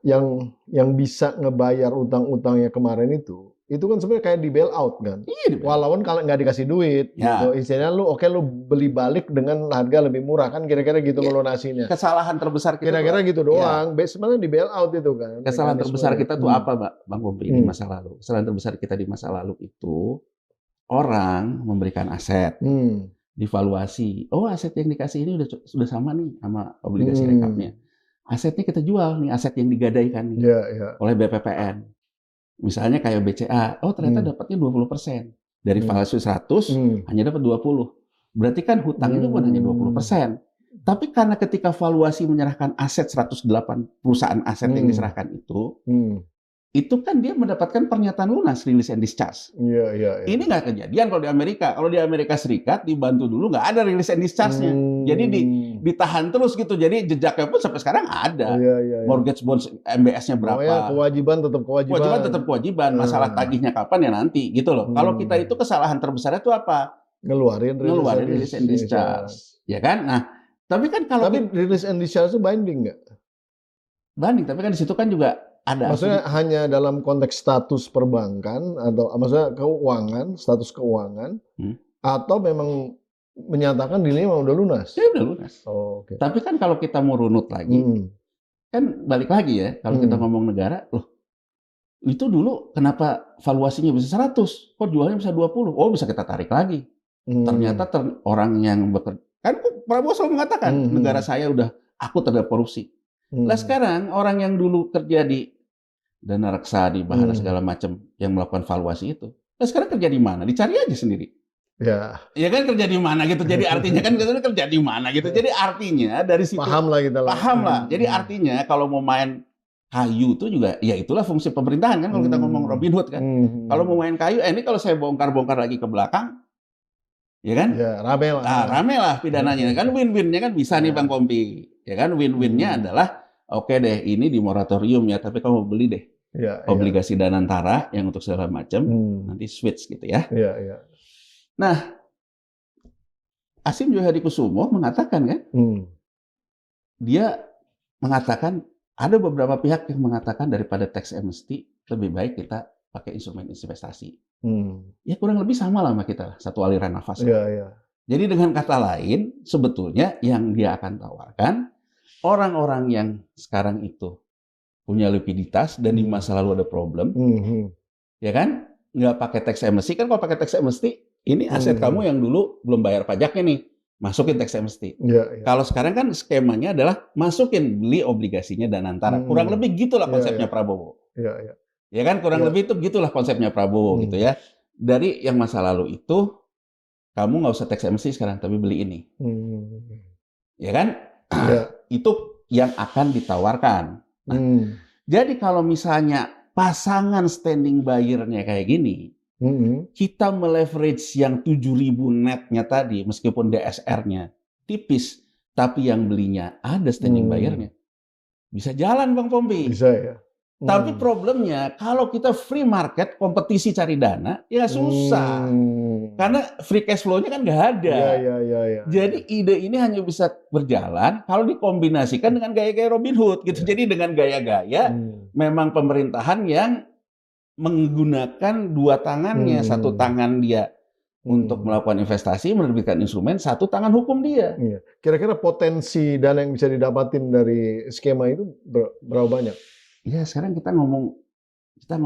yang bisa ngebayar utang-utangnya kemarin itu kan sebenarnya kayak di bail out kan. Iya, walaupun kalau nggak dikasih duit gitu. Istilahnya lu beli balik dengan harga lebih murah kan kira-kira gitu melunasinya. Kesalahan terbesar kita kira-kira gitu doang. Sebenarnya di bail out itu kan. Kesalahan terbesar kita tuh apa, Bang Pompi, di masa lalu? Kesalahan terbesar kita di masa lalu itu orang memberikan aset. Divaluasi. Oh, aset yang dikasih ini sudah sama nih sama obligasi rekapnya. Asetnya kita jual nih, aset yang digadaikan nih oleh BPPN. Misalnya kayak BCA, oh ternyata dapatnya 20%. Dari valuasi 100 hanya dapat 20. Berarti kan hutangnya itu bukan hanya 20%. Tapi karena ketika valuasi menyerahkan aset 108 perusahaan aset yang diserahkan itu kan dia mendapatkan pernyataan lunas, release and discharge. Ini nggak kejadian kalau di Amerika. Kalau di Amerika Serikat dibantu dulu nggak ada release and discharge-nya. Jadi ditahan terus gitu. Jadi jejaknya pun sampai sekarang ada. Mortgage bonds MBS-nya berapa. Kewajiban tetap kewajiban. Kewajiban tetap kewajiban. Masalah tagihnya kapan ya nanti gitu loh. Kalau kita itu kesalahan terbesarnya itu apa? Ngeluarin release and discharge. Ya kan? Nah, tapi kan kalau release and discharge itu binding nggak? Binding, tapi kan di situ kan juga ada. Maksudnya hanya dalam konteks status perbankan atau maksudnya status keuangan, atau memang menyatakan dirinya memang udah lunas? Ya udah lunas. Okay. Tapi kan kalau kita mau runut lagi, kan balik lagi ya, kalau kita ngomong negara, loh itu dulu kenapa valuasinya bisa 100, kok jualnya bisa 20? Oh bisa kita tarik lagi. Ternyata orang yang bekerja, kan Prabowo selalu mengatakan, negara saya aku terhadap korupsi. Lah sekarang orang yang dulu kerja di Dana Reksa, di Bahana segala macam yang melakukan valuasi itu, lah sekarang kerja di mana? Dicari aja sendiri. Ya kan kerja di mana gitu. Jadi artinya kan kerja di mana gitu. Jadi artinya dari situ paham lah kita lah. Paham lah. Jadi artinya kalau mau main kayu itu juga ya itulah fungsi pemerintahan kan kalau kita ngomong Robin Hood kan. Kalau mau main kayu, ini kalau saya bongkar lagi ke belakang, ya kan? Ya, rame lah. Nah, rame lah pidananya. Kan win-winnya kan bisa nih Bang Pompi. Ya kan win-winnya adalah oke deh ini di moratorium ya, tapi kamu beli deh obligasi Danantara yang untuk segala macam nanti switch gitu ya. Nah, Hasyim Joyo Hadikusumo mengatakan kan, dia mengatakan ada beberapa pihak yang mengatakan daripada tax amnesty lebih baik kita pakai instrumen investasi. Ya kurang lebih sama lah sama kita, satu aliran nafas. Jadi dengan kata lain, sebetulnya yang dia akan tawarkan orang-orang yang sekarang itu punya likuiditas dan di masa lalu ada problem, ya kan? Nggak pakai tax amnesty, kan kalau pakai tax amnesty, ini aset kamu yang dulu belum bayar pajaknya nih, masukin tax amnesty. Kalau sekarang kan skemanya adalah masukin beli obligasinya Danantara. Kurang lebih gitulah konsepnya Prabowo. Ya kan, kurang lebih itu gitulah konsepnya Prabowo gitu ya. Dari yang masa lalu itu, kamu nggak usah tax amnesty sekarang, tapi beli ini. Ya kan? Itu yang akan ditawarkan. Nah, jadi kalau misalnya pasangan standing buyer-nya kayak gini, kita meleverage yang 7.000 netnya tadi, meskipun DSR-nya tipis, tapi yang belinya ada standing buyer-nya, bisa jalan Bang Pompi. Bisa ya. Tapi problemnya kalau kita free market, kompetisi cari dana, ya susah. Karena free cash flow-nya kan nggak ada. Jadi ide ini hanya bisa berjalan kalau dikombinasikan dengan gaya-gaya Robin Hood gitu. Jadi dengan gaya-gaya memang pemerintahan yang menggunakan dua tangannya, satu tangan dia untuk melakukan investasi, menerbitkan instrumen, satu tangan hukum dia. Kira-kira potensi dana yang bisa didapatin dari skema itu berapa banyak? Ya sekarang kita ngomong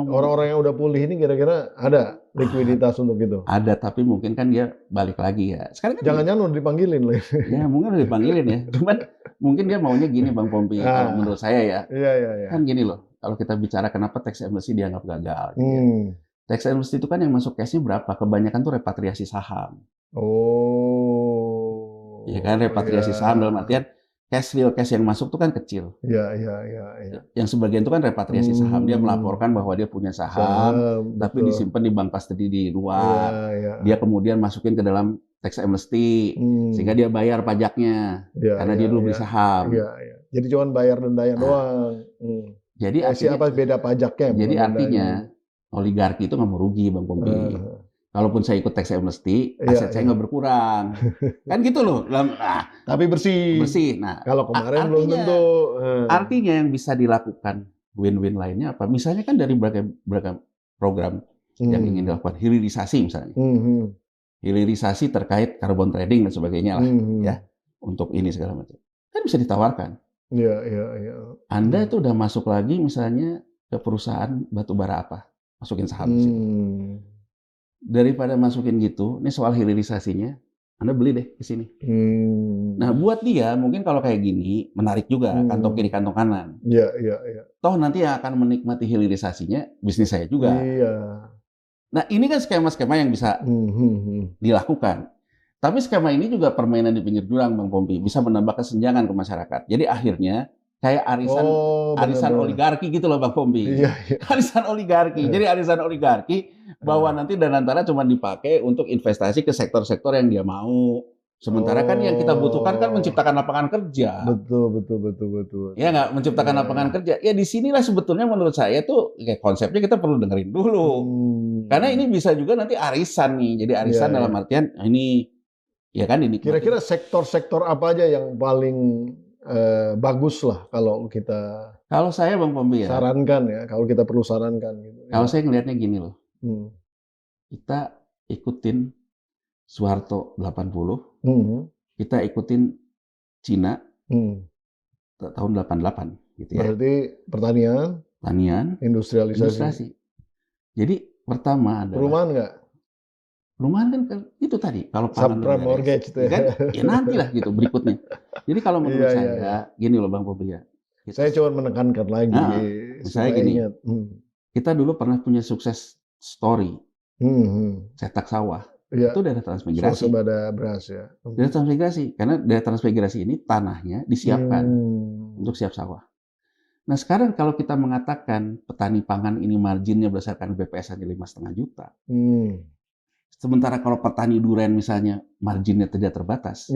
orang-orang yang udah pulih ini kira-kira ada likuiditas untuk itu? Ada, tapi mungkin kan dia balik lagi ya. Sekarang kan jangan-jangan udah dipanggilin loh. Ya mungkin udah dipanggilin ya. Cuman mungkin dia maunya gini Bang Pompi, kalau menurut saya ya. Kan gini loh, kalau kita bicara kenapa tax amnesty dianggap gagal. Gitu ya. Tax amnesty itu kan yang masuk cashnya berapa? Kebanyakan tuh repatriasi saham. Ya kan, repatriasi saham dalam artian real cash yang masuk itu kan kecil. Yang sebagian itu kan repatriasi saham. Dia melaporkan bahwa dia punya saham, tapi disimpan di bank custody di luar. Dia kemudian masukin ke dalam tax amnesty, sehingga dia bayar pajaknya karena dia dulu beli saham. Jadi cuma bayar dendanya doang. Jadi apa beda pajaknya? Jadi artinya oligarki itu nggak mau rugi Bang Pompi. kalaupun saya ikut tax amnesty, aset saya nggak berkurang. Kan gitu loh. Tapi bersih. Bersih. Nah, kalau kemarin belum tentu. Artinya yang bisa dilakukan win-win lainnya apa? Misalnya kan dari beragam program yang ingin dilakukan, hilirisasi misalnya. Hilirisasi terkait carbon trading dan sebagainya lah, ya. Untuk ini segala macam. Kan bisa ditawarkan. Iya. Anda itu udah masuk lagi misalnya ke perusahaan batubara apa? Masukin saham di situ. Daripada masukin gitu, ini soal hilirisasinya, Anda beli deh di sini. Nah, buat dia mungkin kalau kayak gini menarik juga, kantong kiri kantong kanan. Iya. Toh nanti yang akan menikmati hilirisasinya bisnis saya juga. Iya. Nah, ini kan skema-skema yang bisa dilakukan. Tapi skema ini juga permainan di pinggir jurang, Bang Pompi, bisa menambah kesenjangan ke masyarakat. Jadi akhirnya kayak arisan oligarki gitu loh, Bang Pompi. Iya. Arisan oligarki. Jadi arisan oligarki bahwa nanti Danantara cuma dipakai untuk investasi ke sektor-sektor yang dia mau. Sementara kan yang kita butuhkan kan menciptakan lapangan kerja. Betul. Ya nggak, menciptakan lapangan kerja. Ya disinilah sebetulnya menurut saya tuh kayak konsepnya kita perlu dengerin dulu. Karena ini bisa juga nanti arisan nih. Jadi arisan dalam artian ini, ya kan ini. Kira-kira sektor-sektor apa aja yang paling bagus lah kalau kita. Kalau saya Bang Pompi ya. Sarankan ya, kalau kita perlu sarankan. Gitu. Kalau saya ngelihatnya gini loh. Kita ikutin Soeharto 80, kita ikutin Cina tahun 88, gitu ya. Berarti pertanian, industrialisasi. Jadi pertama adalah perumahan nggak? Perumahan kan itu tadi kalau subprime mortgage itu kan, ya nantilah gitu berikutnya. Jadi kalau menurut saya gini loh Bang Bobi ya. Saya cuma menekankan lagi. Saya gini, kita dulu pernah punya sukses story, cetak sawah. Itu daerah transmigrasi. Swasembada beras ya. Daerah transmigrasi, karena daerah transmigrasi ini tanahnya disiapkan untuk siap sawah. Nah sekarang kalau kita mengatakan petani pangan ini marginnya berdasarkan BPS hanya 5,5 juta. Sementara kalau petani durian misalnya marginnya tidak terbatas.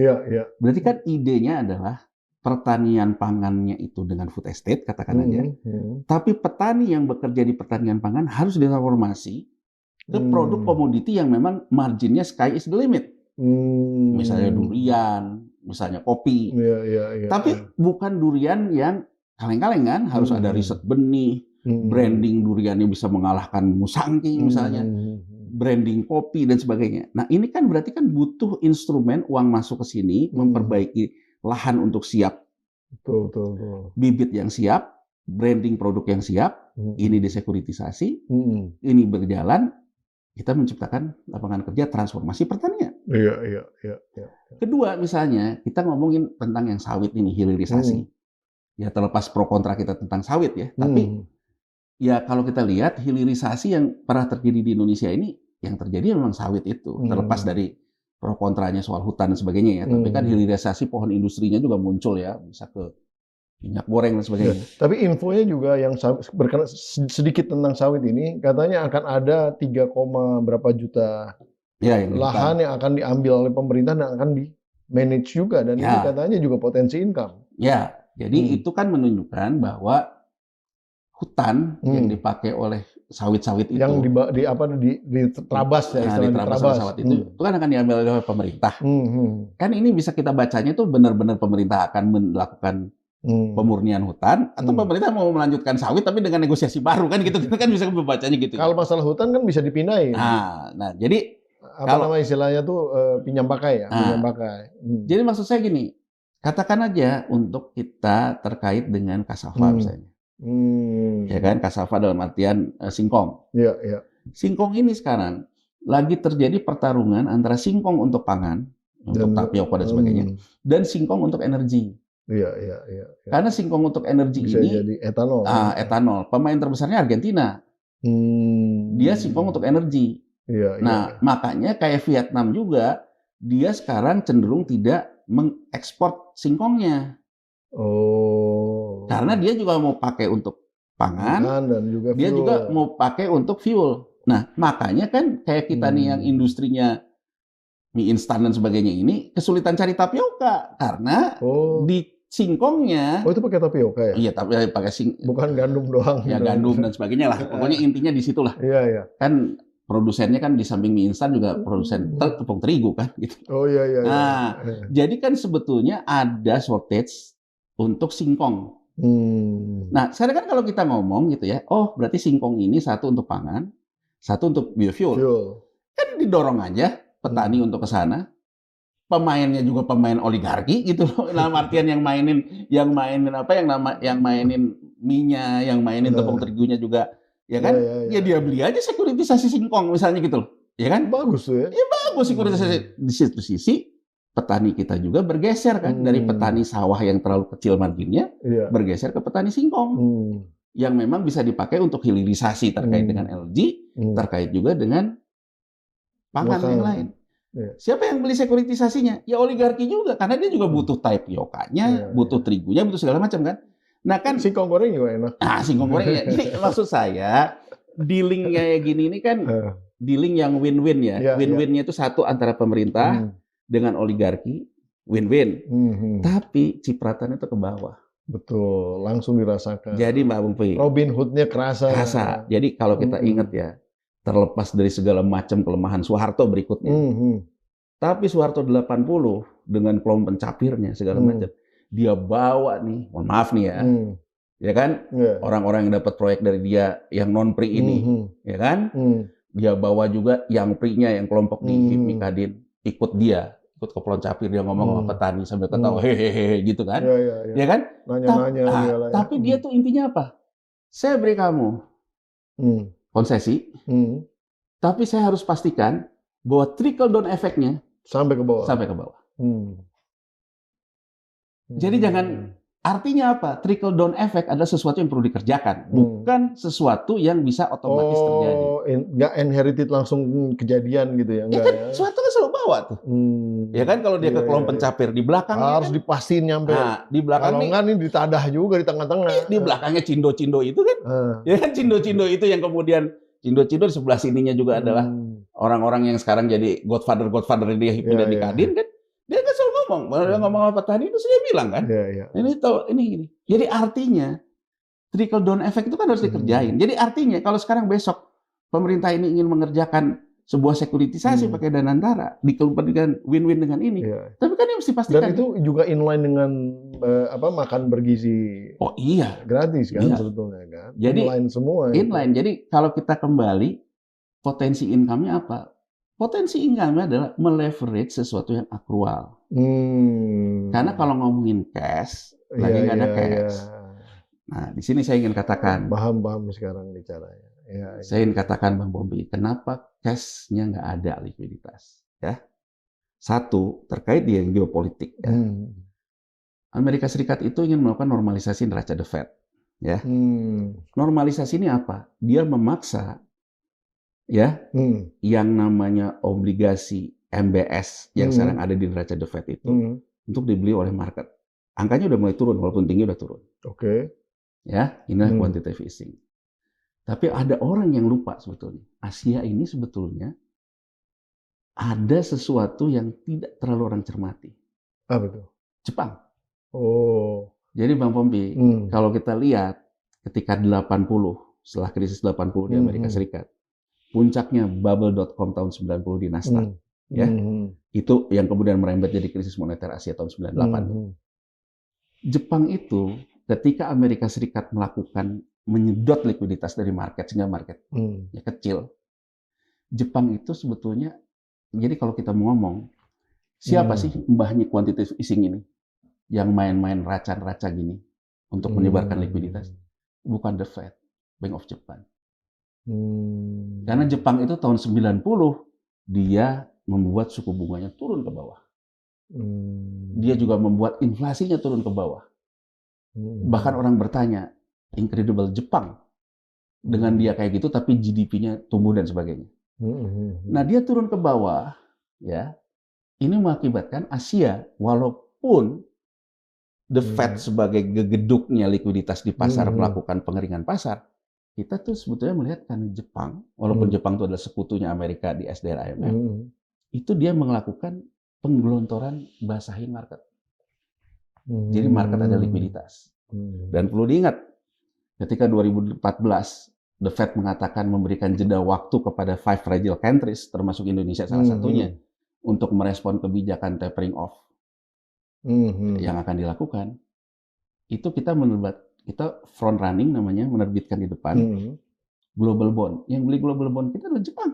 Berarti kan idenya adalah pertanian pangannya itu dengan food estate katakan aja. Tapi petani yang bekerja di pertanian pangan harus ditransformasi ke produk komoditi yang memang marginnya sky is the limit. Misalnya durian, misalnya kopi. Tapi bukan durian yang kaleng-kaleng kan, harus ada riset benih, branding duriannya bisa mengalahkan musangking misalnya, branding kopi dan sebagainya. Nah ini kan berarti kan butuh instrumen uang masuk ke sini, memperbaiki lahan untuk siap, bibit yang siap, branding produk yang siap, ini desekuritisasi, ini berjalan. Kita menciptakan lapangan kerja transformasi pertanian. Iya. Kedua misalnya kita ngomongin tentang yang sawit ini hilirisasi. Ya terlepas pro kontra kita tentang sawit ya, tapi ya kalau kita lihat hilirisasi yang pernah terjadi di Indonesia ini yang terjadi memang sawit itu. Terlepas dari pro kontranya soal hutan dan sebagainya ya, tapi kan hilirisasi pohon industrinya juga muncul ya, bisa ke minyak goreng dan sebagainya. Tapi infonya juga yang berkenaan sedikit tentang sawit ini, katanya akan ada 3, berapa juta lahan yang akan diambil oleh pemerintah dan akan di manage juga dan ini katanya juga potensi income. Ya, jadi itu kan menunjukkan bahwa hutan yang dipakai oleh sawit-sawit itu yang di terabas ya, di terabas sawit itu kan akan diambil oleh pemerintah. Kan ini bisa kita bacanya tuh benar-benar pemerintah akan melakukan pemurnian hutan atau pemerintah mau melanjutkan sawit tapi dengan negosiasi baru kan gitu kan bisa membacanya gitu. Kalau masalah hutan kan bisa dipindahin. Nah jadi apa nama istilahnya tuh pinjam pakai ya, pinjam pakai. Jadi maksud saya gini, katakan aja untuk kita terkait dengan cassava misalnya. Ya kan, cassava dalam artian singkong. Iya. Singkong ini sekarang lagi terjadi pertarungan antara singkong untuk pangan, untuk tapioka dan sebagainya, dan singkong untuk energi. Iya. Karena singkong untuk energi bisa ini jadi etanol. Etanol. Pemain terbesarnya Argentina. Dia singkong untuk energi. Iya. Makanya kayak Vietnam juga, dia sekarang cenderung tidak mengekspor singkongnya. Karena dia juga mau pakai untuk pangan dan juga dia juga mau pakai untuk fuel. Nah, makanya kan kayak kita nih yang industrinya mie instan dan sebagainya ini kesulitan cari tapioka karena di singkongnya. Itu pakai tapioka ya? Iya, tapi pakai bukan gandum doang. Ya gandum dan sebagainya lah. Pokoknya intinya di situlah. Iya. Kan produsennya kan di samping mie instan juga produsen tepung terigu kan gitu. Oh iya. Nah, jadi kan sebetulnya ada shortage untuk singkong. Nah, sekarang kan kalau kita ngomong gitu ya, oh berarti singkong ini satu untuk pangan, satu untuk biofuel. Kan didorong aja petani untuk ke sana. Pemainnya juga pemain oligarki gitu loh. Dalam artian yang mainin minyak, yang mainin tepung terigunya juga, ya kan? Ya dia beli aja sekuritisasi singkong misalnya gitu loh. Ya kan? Bagus tuh ya. Ya bagus sekuritisasi. Di satu sisi petani kita juga bergeser kan dari petani sawah yang terlalu kecil marginnya, bergeser ke petani singkong. Yang memang bisa dipakai untuk hilirisasi terkait dengan LG, terkait juga dengan pangan yang lain. Siapa yang beli sekuritisasinya? Ya oligarki juga, karena dia juga butuh tapiokanya, butuh terigunya, butuh segala macam kan. Nah kan singkong goreng juga enak. Nah, singkong goreng ya. Jadi maksud saya dealing kayak gini ini kan dealing yang win-win ya. Win-winnya itu satu antara pemerintah dengan oligarki, win-win. Tapi cipratannya itu ke bawah. Betul, langsung dirasakan. Jadi Mbak Bung Robin Hood-nya kerasa. Jadi kalau kita ingat ya, terlepas dari segala macam kelemahan Soeharto berikutnya. Tapi Soeharto 80 dengan kelompok pencapirnya segala macam, dia bawa nih, mohon maaf nih ya, ya kan, orang-orang yang dapat proyek dari dia yang non pri ini, ya kan, dia bawa juga yang pri-nya yang kelompok di HIPMI Kadin ikut dia, ikut ke peloncapir, dia ngomong sama petani sambil ketawa hehehe gitu kan, ya kan, tapi dia tuh intinya apa? Saya beri kamu konsesi, tapi saya harus pastikan bahwa trickle down efeknya sampai ke bawah. Jadi jangan, artinya apa? Trickle down effect adalah sesuatu yang perlu dikerjakan, bukan sesuatu yang bisa otomatis terjadi. Nggak inherited langsung kejadian gitu ya? Enggak, kan sesuatu kan selalu bawa tuh. Ya kan kalau dia ke kelompok pencapir di belakangnya harus dipastiin nyampe. Nah, di belakang kalau nggak nih ditadah juga di tengah-tengah. Di belakangnya cindo-cindo itu kan. Ya kan cindo-cindo itu yang kemudian cindo-cindo di sebelah sininya juga adalah orang-orang yang sekarang jadi godfather dia pindah di Kadin kan. Dia kan selalu ngomong, dia ngomong apa tadi itu saya bilang kan. Ini gini. Jadi artinya trickle down effect itu kan harus dikerjain. Jadi artinya kalau sekarang besok pemerintah ini ingin mengerjakan sebuah sekuritisasi pakai dana antara, dikeluarkan win-win dengan ini. Tapi kan yang mesti pastikan. Dan itu juga inline dengan makan bergizi. Oh iya. Gratis kan sebetulnya kan. Jadi inline semua. Inline. Jadi kalau kita kembali potensi income-nya apa? Potensi income-nya adalah meleverage sesuatu yang akrual. Karena kalau ngomongin cash, lagi nggak ada cash. Nah, di sini saya ingin katakan. Paham sekarang bicaranya. Saya ingin katakan Bang Bombi, kenapa cash-nya nggak ada likuiditas? Ya, satu terkait dengan geopolitik. Ya. Amerika Serikat itu ingin melakukan normalisasi neraca the Fed. Ya, normalisasi ini apa? Dia memaksa yang namanya obligasi MBS yang sekarang ada di neraca the Fed itu untuk dibeli oleh market. Angkanya udah mulai turun, walaupun tinggi udah turun. Ya, inilah quantitative easing. Tapi ada orang yang lupa sebetulnya. Asia ini sebetulnya ada sesuatu yang tidak terlalu orang cermati. Apa itu? Jepang. Jadi Bang Pompi, kalau kita lihat ketika 80, setelah krisis 80 di Amerika Serikat, puncaknya bubble.com tahun 90 di Nasdaq. Itu yang kemudian merembet jadi krisis moneter Asia tahun 98. Jepang itu ketika Amerika Serikat melakukan menyedot likuiditas dari market sehingga market kecil. Jepang itu sebetulnya, jadi kalau kita mau ngomong, siapa sih mbahnya quantitative easing ini? Yang main-main raca-raca gini untuk menyebarkan likuiditas? Bukan the Fed, Bank of Japan. Karena Jepang itu tahun 90 dia membuat suku bunganya turun ke bawah. Dia juga membuat inflasinya turun ke bawah. Bahkan orang bertanya, incredible Jepang dengan dia kayak gitu tapi GDP-nya tumbuh dan sebagainya. Nah, dia turun ke bawah ya. Ini mengakibatkan Asia walaupun the Fed sebagai gegeduknya likuiditas di pasar melakukan pengeringan pasar, kita tuh sebetulnya melihat kan Jepang, walaupun Jepang itu adalah sekutunya Amerika di SDR IMF, itu dia melakukan penggelontoran basahin market. Jadi market ada likuiditas. Dan perlu diingat, ketika 2014 The Fed mengatakan memberikan jeda waktu kepada 5 fragile countries, termasuk Indonesia salah satunya, untuk merespon kebijakan tapering off yang akan dilakukan. Itu kita front running namanya, menerbitkan di depan global bond. Yang beli global bond kita adalah Jepang.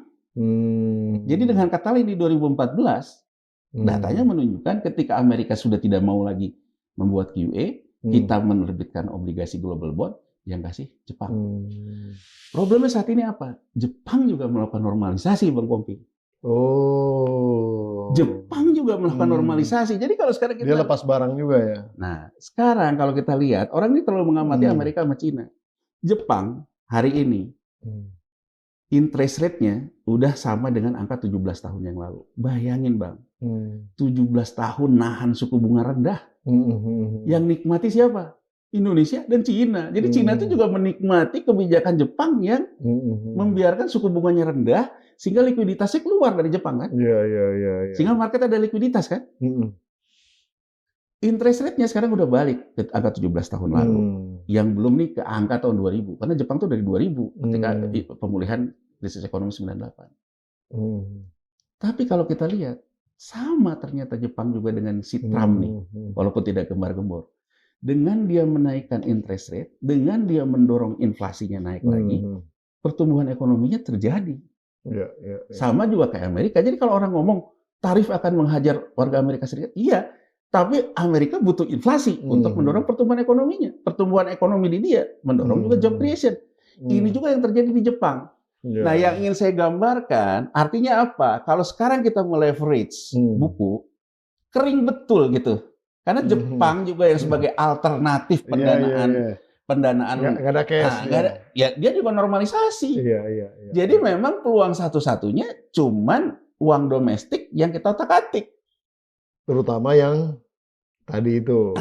Jadi dengan kata lain di 2014 datanya menunjukkan ketika Amerika sudah tidak mau lagi membuat QE, kita menerbitkan obligasi global bond yang kasih Jepang. Problemnya saat ini apa? Jepang juga melakukan normalisasi, Bang Pompi. Jepang juga melakukan normalisasi. Jadi kalau sekarang kita... Dia lepas barang juga ya? Nah, sekarang kalau kita lihat, orang ini terlalu mengamati Amerika sama Cina. Jepang hari ini, interest rate-nya udah sama dengan angka 17 tahun yang lalu. Bayangin Bang, 17 tahun nahan suku bunga rendah. Yang nikmati siapa? Indonesia dan Cina. Jadi Cina itu juga menikmati kebijakan Jepang yang membiarkan suku bunganya rendah, sehingga likuiditasnya keluar dari Jepang kan? Iya. Sehingga market ada likuiditas kan? Interest rate-nya sekarang udah balik ke angka 17 tahun lalu. Yang belum nih ke angka tahun 2000. Karena Jepang tuh dari 2000 ketika pemulihan krisis ekonomi 98. Tapi kalau kita lihat, sama ternyata Jepang juga dengan si Trump nih, walaupun tidak gembar-gembor. Dengan dia menaikkan interest rate, dengan dia mendorong inflasinya naik lagi, pertumbuhan ekonominya terjadi. Sama juga kayak Amerika. Jadi kalau orang ngomong tarif akan menghajar warga Amerika Serikat, iya. Tapi Amerika butuh inflasi untuk mendorong pertumbuhan ekonominya. Pertumbuhan ekonomi di dia mendorong juga job creation. Ini juga yang terjadi di Jepang. Nah, yang ingin saya gambarkan, artinya apa? Kalau sekarang kita meleverage buku, kering betul gitu. Karena Jepang juga yang sebagai alternatif pendanaan, nggak ada cash. Ya dia juga normalisasi. Jadi memang peluang satu-satunya cuman uang domestik yang kita otak-atik. Terutama yang tadi itu.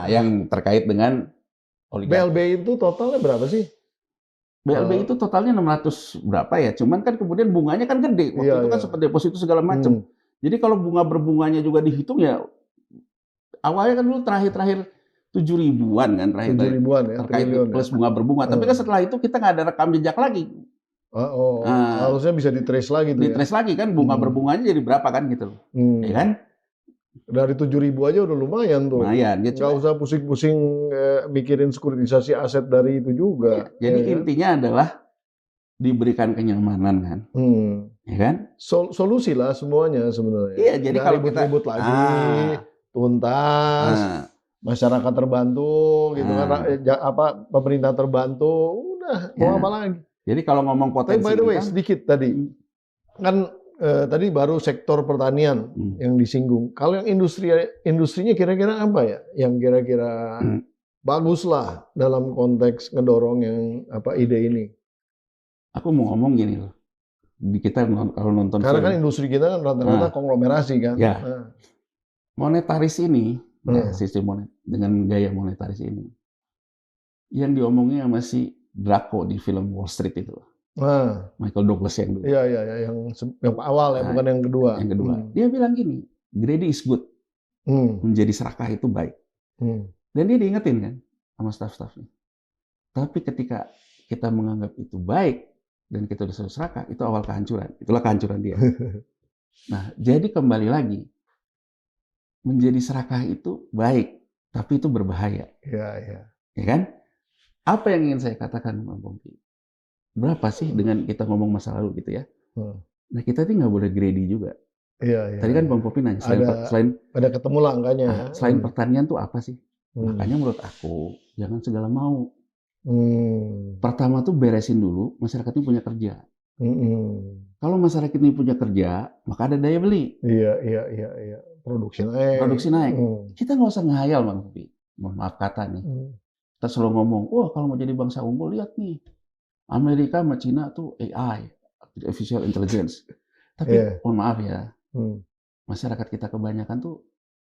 Yang terkait dengan oligarki. BLBI itu totalnya berapa sih? BLBI itu totalnya 600 berapa ya? Cuman kan kemudian bunganya kan gede. Waktu itu kan sempat deposito segala macam. Jadi kalau bunga berbunganya juga dihitung ya, awalnya kan dulu terakhir 7.000-an kan terakhir. 7.000-an ya, terkait plus bunga berbunga. Tapi kan setelah itu kita nggak ada rekam jejak lagi. Harusnya bisa di-trace lagi tuh. Di-trace lagi kan bunga berbunganya jadi berapa kan gitu. Ya kan? Dari 7.000 aja udah lumayan tuh. Lumayan. Nggak usah pusing-pusing mikirin sekuritisasi aset dari itu juga. Jadi intinya adalah diberikan kenyamanan kan. Ya kan? Solusi lah semuanya sebenarnya. Iya, jadi kalau kita ribut lagi, tuntas, masyarakat terbantu, gitu kan, pemerintah terbantu, udah mau apa lagi? Jadi kalau ngomong potensi, by the way, sedikit tadi, kan tadi baru sektor pertanian yang disinggung. Kalau yang industrinya kira-kira apa ya? Yang kira-kira bagus lah dalam konteks ngedorong yang ide ini. Aku mau ngomong gini loh. Kita kalau nonton karena kan industri kita kan rata-rata konglomerasi kan. Ya. Monetaris ini, sistem dengan gaya monetaris ini, yang diomongnya masih Draco di film Wall Street itu. Michael Douglas yang dulu. Iya, yang awal ya, bukan yang kedua. Yang kedua. Dia bilang gini, greedy is good. Menjadi serakah itu baik. Dan dia diingetin kan sama staff-staffnya. Tapi ketika kita menganggap itu baik dan kita sudah serakah, itu awal kehancuran. Itulah kehancuran dia. Nah, jadi kembali lagi, menjadi serakah itu baik, tapi itu berbahaya. Iya. Ya kan? Apa yang ingin saya katakan, Bang Pompi? Berapa sih dengan kita ngomong masa lalu gitu ya? Nah, kita tuh nggak boleh greedy juga. Iya. Tadi kan Bang Pompi nanya, selain ada ketemu lah angkanya. Selain pertanian tuh apa sih? Makanya menurut aku, jangan segala mau. Pertama tuh beresin dulu, masyarakat ini punya kerja. Kalau masyarakat ini punya kerja, maka ada daya beli. Iya. Produksi naik. Kita nggak usah ngehayal, Bang Pompi. Mohon maaf kata nih. Kita selalu ngomong, wah kalau mau jadi bangsa unggul, lihat nih. Amerika sama Cina tuh AI, Artificial Intelligence. Tapi mohon maaf ya, masyarakat kita kebanyakan tuh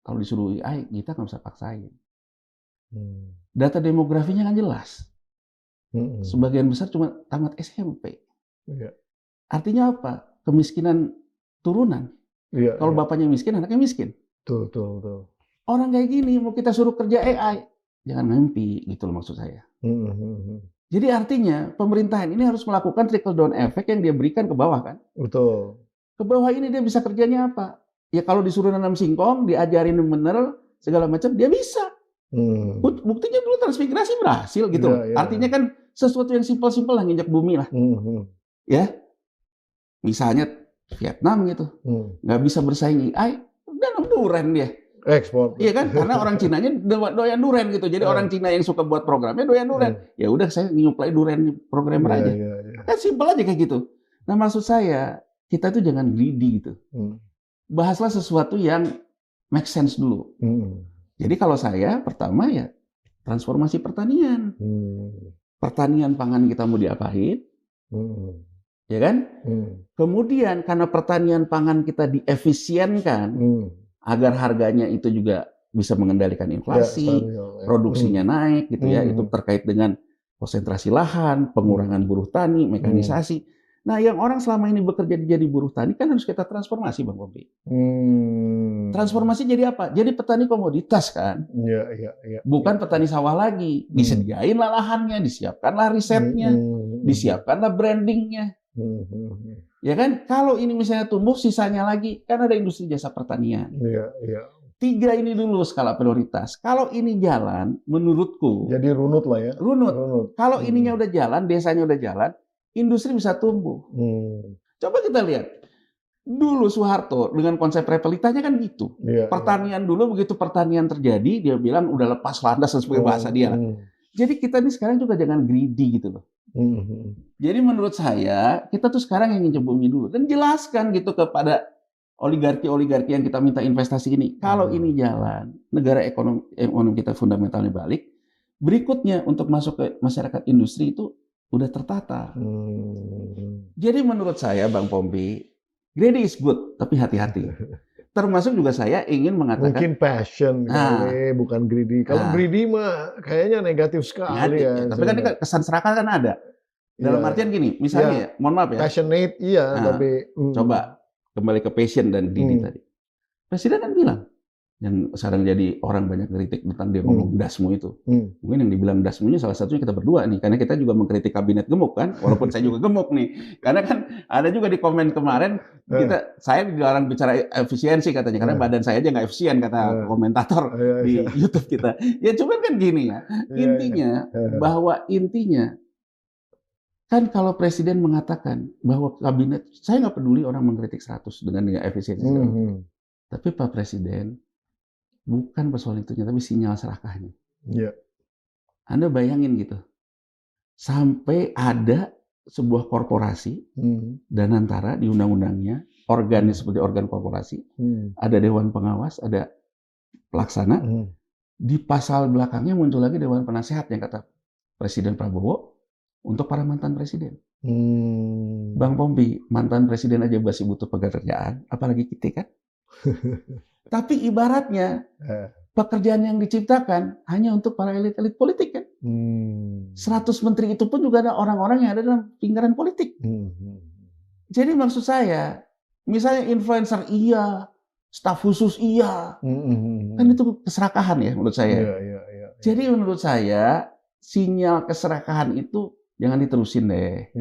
kalau disuruh AI, kita nggak bisa paksain. Data demografinya kan jelas. Sebagian besar cuma tamat SMP. Artinya apa? Kemiskinan turunan. Kalau bapaknya miskin, anaknya miskin. Betul. Orang kayak gini mau kita suruh kerja AI, jangan mimpi gitu loh maksud saya. Jadi artinya pemerintahan ini harus melakukan trickle down effect yang dia berikan ke bawah kan. Betul. Ke bawah ini dia bisa kerjanya apa? Ya kalau disuruh nanam singkong, diajarin bener, segala macam, dia bisa. Buktinya dulu transmigrasi berhasil gitu. Artinya kan sesuatu yang simpel-simpel lah, nginjak bumi lah. Ya, misalnya Vietnam gitu, nggak bisa bersaing AI, nanam durian dia. Ekspor. Iya kan, karena orang Cinanya doyan durian gitu. Jadi orang Cina yang suka buat programnya doyan durian. Ya udah saya nyuplai durian programmer aja. Kan simpel aja kayak gitu. Nah maksud saya kita tuh jangan greedy gitu. Bahaslah sesuatu yang make sense dulu. Jadi kalau saya pertama ya transformasi pertanian. Pertanian pangan kita mau diapain? Ya kan? Kemudian karena pertanian pangan kita diefisienkan agar harganya itu juga bisa mengendalikan inflasi, produksinya naik gitu ya. Itu terkait dengan konsentrasi lahan, pengurangan buruh tani, mekanisasi. Nah, yang orang selama ini bekerja jadi buruh tani kan harus kita transformasi, Bang Pompi. Transformasi jadi apa? Jadi petani komoditas kan? Bukan petani sawah lagi. Disediainlah lahannya, disiapkanlah risetnya, disiapkanlah brandingnya. Ya kan? Kalau ini misalnya tumbuh, sisanya lagi kan ada industri jasa pertanian. 3 ini dulu skala prioritas. Kalau ini jalan, menurutku. Jadi runut lah ya. Runut. Kalau ininya udah jalan, desanya udah jalan, industri bisa tumbuh. Coba kita lihat. Dulu Soeharto dengan konsep repelitanya kan gitu. Pertanian dulu begitu pertanian terjadi, dia bilang udah lepas landas sesuai bahasa dia. Jadi kita ini sekarang juga jangan greedy gitu loh. Jadi menurut saya kita tuh sekarang yang nginjek bumi dulu dan jelaskan gitu kepada oligarki yang kita minta investasi ini. Kalau ini jalan, negara ekonomi kita fundamentalnya balik. Berikutnya untuk masuk ke masyarakat industri itu udah tertata. Jadi menurut saya Bang Pompi, greedy is good, tapi hati-hati. Termasuk juga saya ingin mengatakan mungkin passion bukan greedy. Kalau greedy mah kayaknya negatif sekali ya. Tapi kan ini kesan serakah kan ada. Dalam artian gini, misalnya mohon maaf ya. Passionate tapi coba kembali ke passion dan greedy tadi. Presiden kan bilang yang sekarang jadi orang banyak kritik tentang dia ngomong dasmu itu. Mungkin yang dibilang dasmunya salah satunya kita berdua nih, karena kita juga mengkritik kabinet gemuk kan, walaupun saya juga gemuk nih. Karena kan ada juga di komen kemarin saya dilarang bicara efisiensi katanya, karena badan saya aja nggak efisien kata komentator di YouTube kita. Ya cuman kan gini ya, intinya bahwa kan kalau presiden mengatakan bahwa kabinet, saya nggak peduli orang mengkritik 100 dengan efisiensi. Tapi Pak Presiden bukan persoalan itunya, tapi sinyal serakahnya. Anda bayangin gitu, sampai ada sebuah korporasi dan antara di undang-undangnya, organnya seperti organ korporasi, ada dewan pengawas, ada pelaksana, di pasal belakangnya muncul lagi dewan penasehat yang kata Presiden Prabowo untuk para mantan presiden. Bang Pompi, mantan presiden aja masih butuh pekerjaan, apalagi kita kan? Tapi ibaratnya pekerjaan yang diciptakan hanya untuk para elit-elit politik kan. 100 menteri itu pun juga ada orang-orang yang ada dalam lingkaran politik. Jadi maksud saya, misalnya influencer iya, staf khusus iya, kan itu keserakahan ya menurut saya. Jadi menurut saya sinyal keserakahan itu jangan diterusin deh.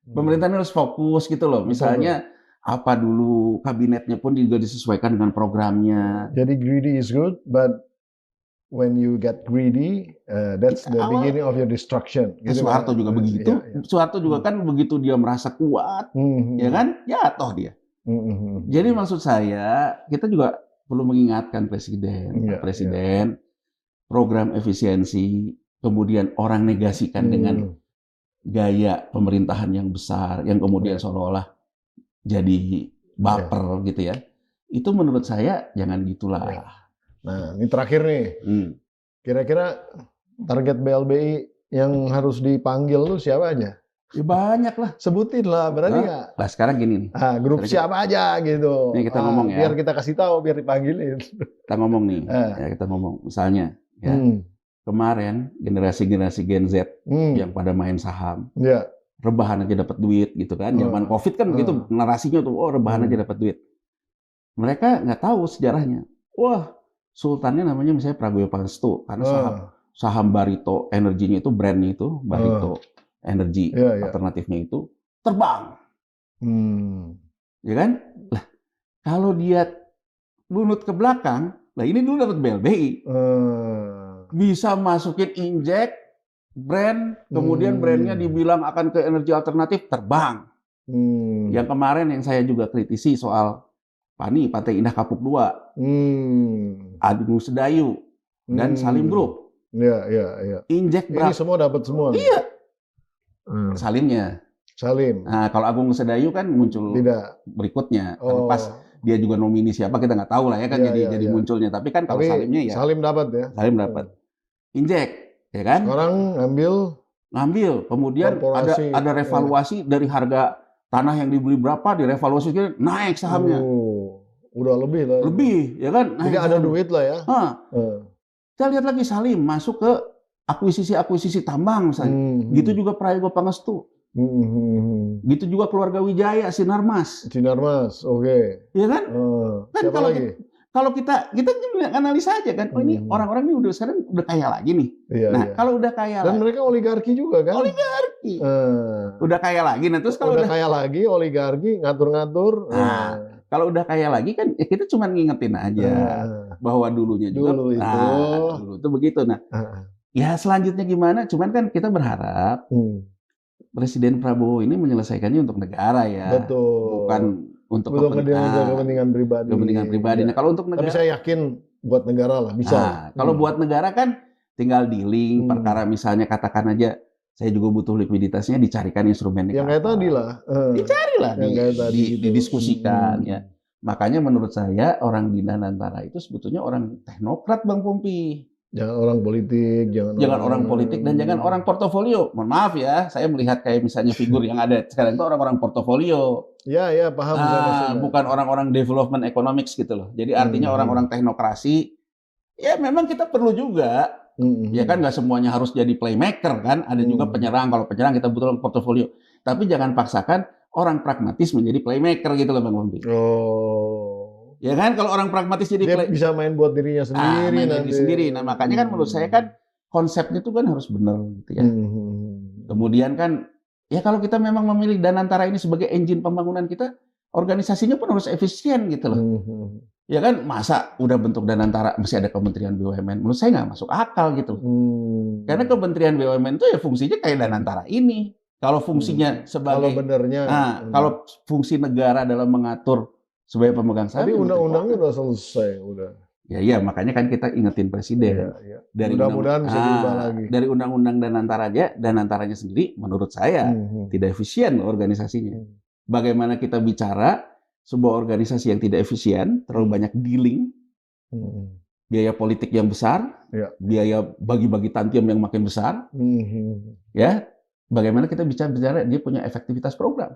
Pemerintahan harus fokus gitu loh. Misalnya apa dulu kabinetnya pun juga disesuaikan dengan programnya. Jadi greedy is good, but when you get greedy, that's the beginning of your destruction. Gitu Soeharto juga begitu. Soeharto juga kan begitu dia merasa kuat, ya kan, jatuh dia. Jadi maksud saya kita juga perlu mengingatkan Presiden, program efisiensi, kemudian orang negasikan dengan gaya pemerintahan yang besar, yang kemudian seolah-olah jadi baper gitu ya. Itu menurut saya jangan gitulah. Nah, ini terakhir nih. Kira-kira target BLBI yang harus dipanggil tuh siapa aja? Ya banyak lah. Sebutin lah, berani nggak? Nah, sekarang gini nih. Grup siapa aja gitu. Nih kita ngomong ya. Biar kita kasih tahu, biar dipanggilin. Kita ngomong nih. Ya, kita ngomong. Misalnya, ya. Kemarin generasi Gen Z yang pada main saham. Rebahan aja dapat duit gitu kan. Zaman Covid kan begitu narasinya tuh, rebahan aja dapat duit. Mereka nggak tahu sejarahnya. Wah, sultannya namanya misalnya Prabowo Pangestu karena saham Barito energinya itu brandnya itu Barito energi alternatifnya itu terbang. Ya kan? Lah, kalau dia lunut ke belakang, lah ini dulu dapat BLBI. Bisa masukin injek brand, kemudian brandnya dibilang akan ke energi alternatif, terbang. Yang kemarin yang saya juga kritisi soal PANI, Pantai Indah Kapuk 2, Agung Sedayu, dan Salim Group. Injek berapa? Ini semua dapat semua. Iya. Salimnya. Salim. Nah, kalau Agung Sedayu kan muncul berikutnya. Pas dia juga nomini siapa kita nggak tahu lah ya kan, jadi munculnya. Tapi kan kalau Salimnya ya. Salim dapat ya. Salim dapat. Injek, ya kan? Sekarang ngambil. Kemudian ada revaluasi dari harga tanah yang dibeli berapa, direvaluasi naik sahamnya. Udah lebih lah. Lebih, ya kan? Jadi ada duit lah ya. Kita lihat lagi Salim masuk ke akuisisi tambang misalnya. Gitu juga Prayogo Pangestu. Gitu juga keluarga Wijaya, Sinarmas, oke. Iya kan? Kan siapa lagi? Kalau kita analisa aja kan, ini orang-orang ini sekarang udah kaya lagi nih. Kalau udah kaya dan mereka oligarki juga kan? Oligarki. Udah kaya lagi. Nah, terus kalau udah kaya lagi, oligarki ngatur-ngatur. Kalau udah kaya lagi kan ya kita cuma ngingetin aja bahwa dulunya juga dulu itu begitu. Nah, ya selanjutnya gimana? Cuman kan kita berharap Presiden Prabowo ini menyelesaikannya untuk negara ya. Betul. Bukan untuk kepentingan pribadi. Kepentingan pribadi. Nah, kalau untuk negara. Tapi saya yakin buat negara lah bisa. Kalau buat negara kan tinggal dealing perkara misalnya katakan aja saya juga butuh likuiditasnya, dicarikan instrumennya. Yang kayak tadi lah. Dicarilah, didiskusikan ya. Makanya menurut saya orang di Danantara itu sebetulnya orang teknokrat, Bang Pompi. Jangan orang politik, jangan orang politik dan jangan orang portofolio. Mohon maaf ya, saya melihat kayak misalnya figur yang ada sekarang itu orang-orang portofolio. Ya, paham. Bukan orang-orang development economics gitu loh. Jadi artinya orang-orang teknokrasi. Ya memang kita perlu juga. Ya kan nggak semuanya harus jadi playmaker kan. Ada juga penyerang. Kalau penyerang kita butuh portofolio. Tapi jangan paksakan orang pragmatis menjadi playmaker gitu loh Bang Pompi. Ya kan kalau orang pragmatis jadi dia bisa main buat dirinya sendiri. Sendiri. Nah makanya kan menurut saya kan konsepnya itu kan harus benar gitu ya. Kemudian kan ya kalau kita memang memilih Danantara ini sebagai engine pembangunan kita, organisasinya pun harus efisien gitu loh. Ya kan masa udah bentuk Danantara masih ada Kementerian BUMN, menurut saya nggak masuk akal gitu. Karena Kementerian BUMN itu ya fungsinya kayak Danantara ini. Kalau fungsinya sebagai kalau fungsi negara dalam mengatur sebagai pemegang saham. Tapi undang-undangnya udah selesai, udah. Ya makanya kan kita ingetin presiden. Dari mudah-mudahan bisa diubah lagi. Dari undang-undang Danantaranya sendiri menurut saya tidak efisien organisasinya. Bagaimana kita bicara sebuah organisasi yang tidak efisien, terlalu banyak dealing, biaya politik yang besar, biaya bagi-bagi tantium yang makin besar, ya. Bagaimana kita bicara dia punya efektivitas program.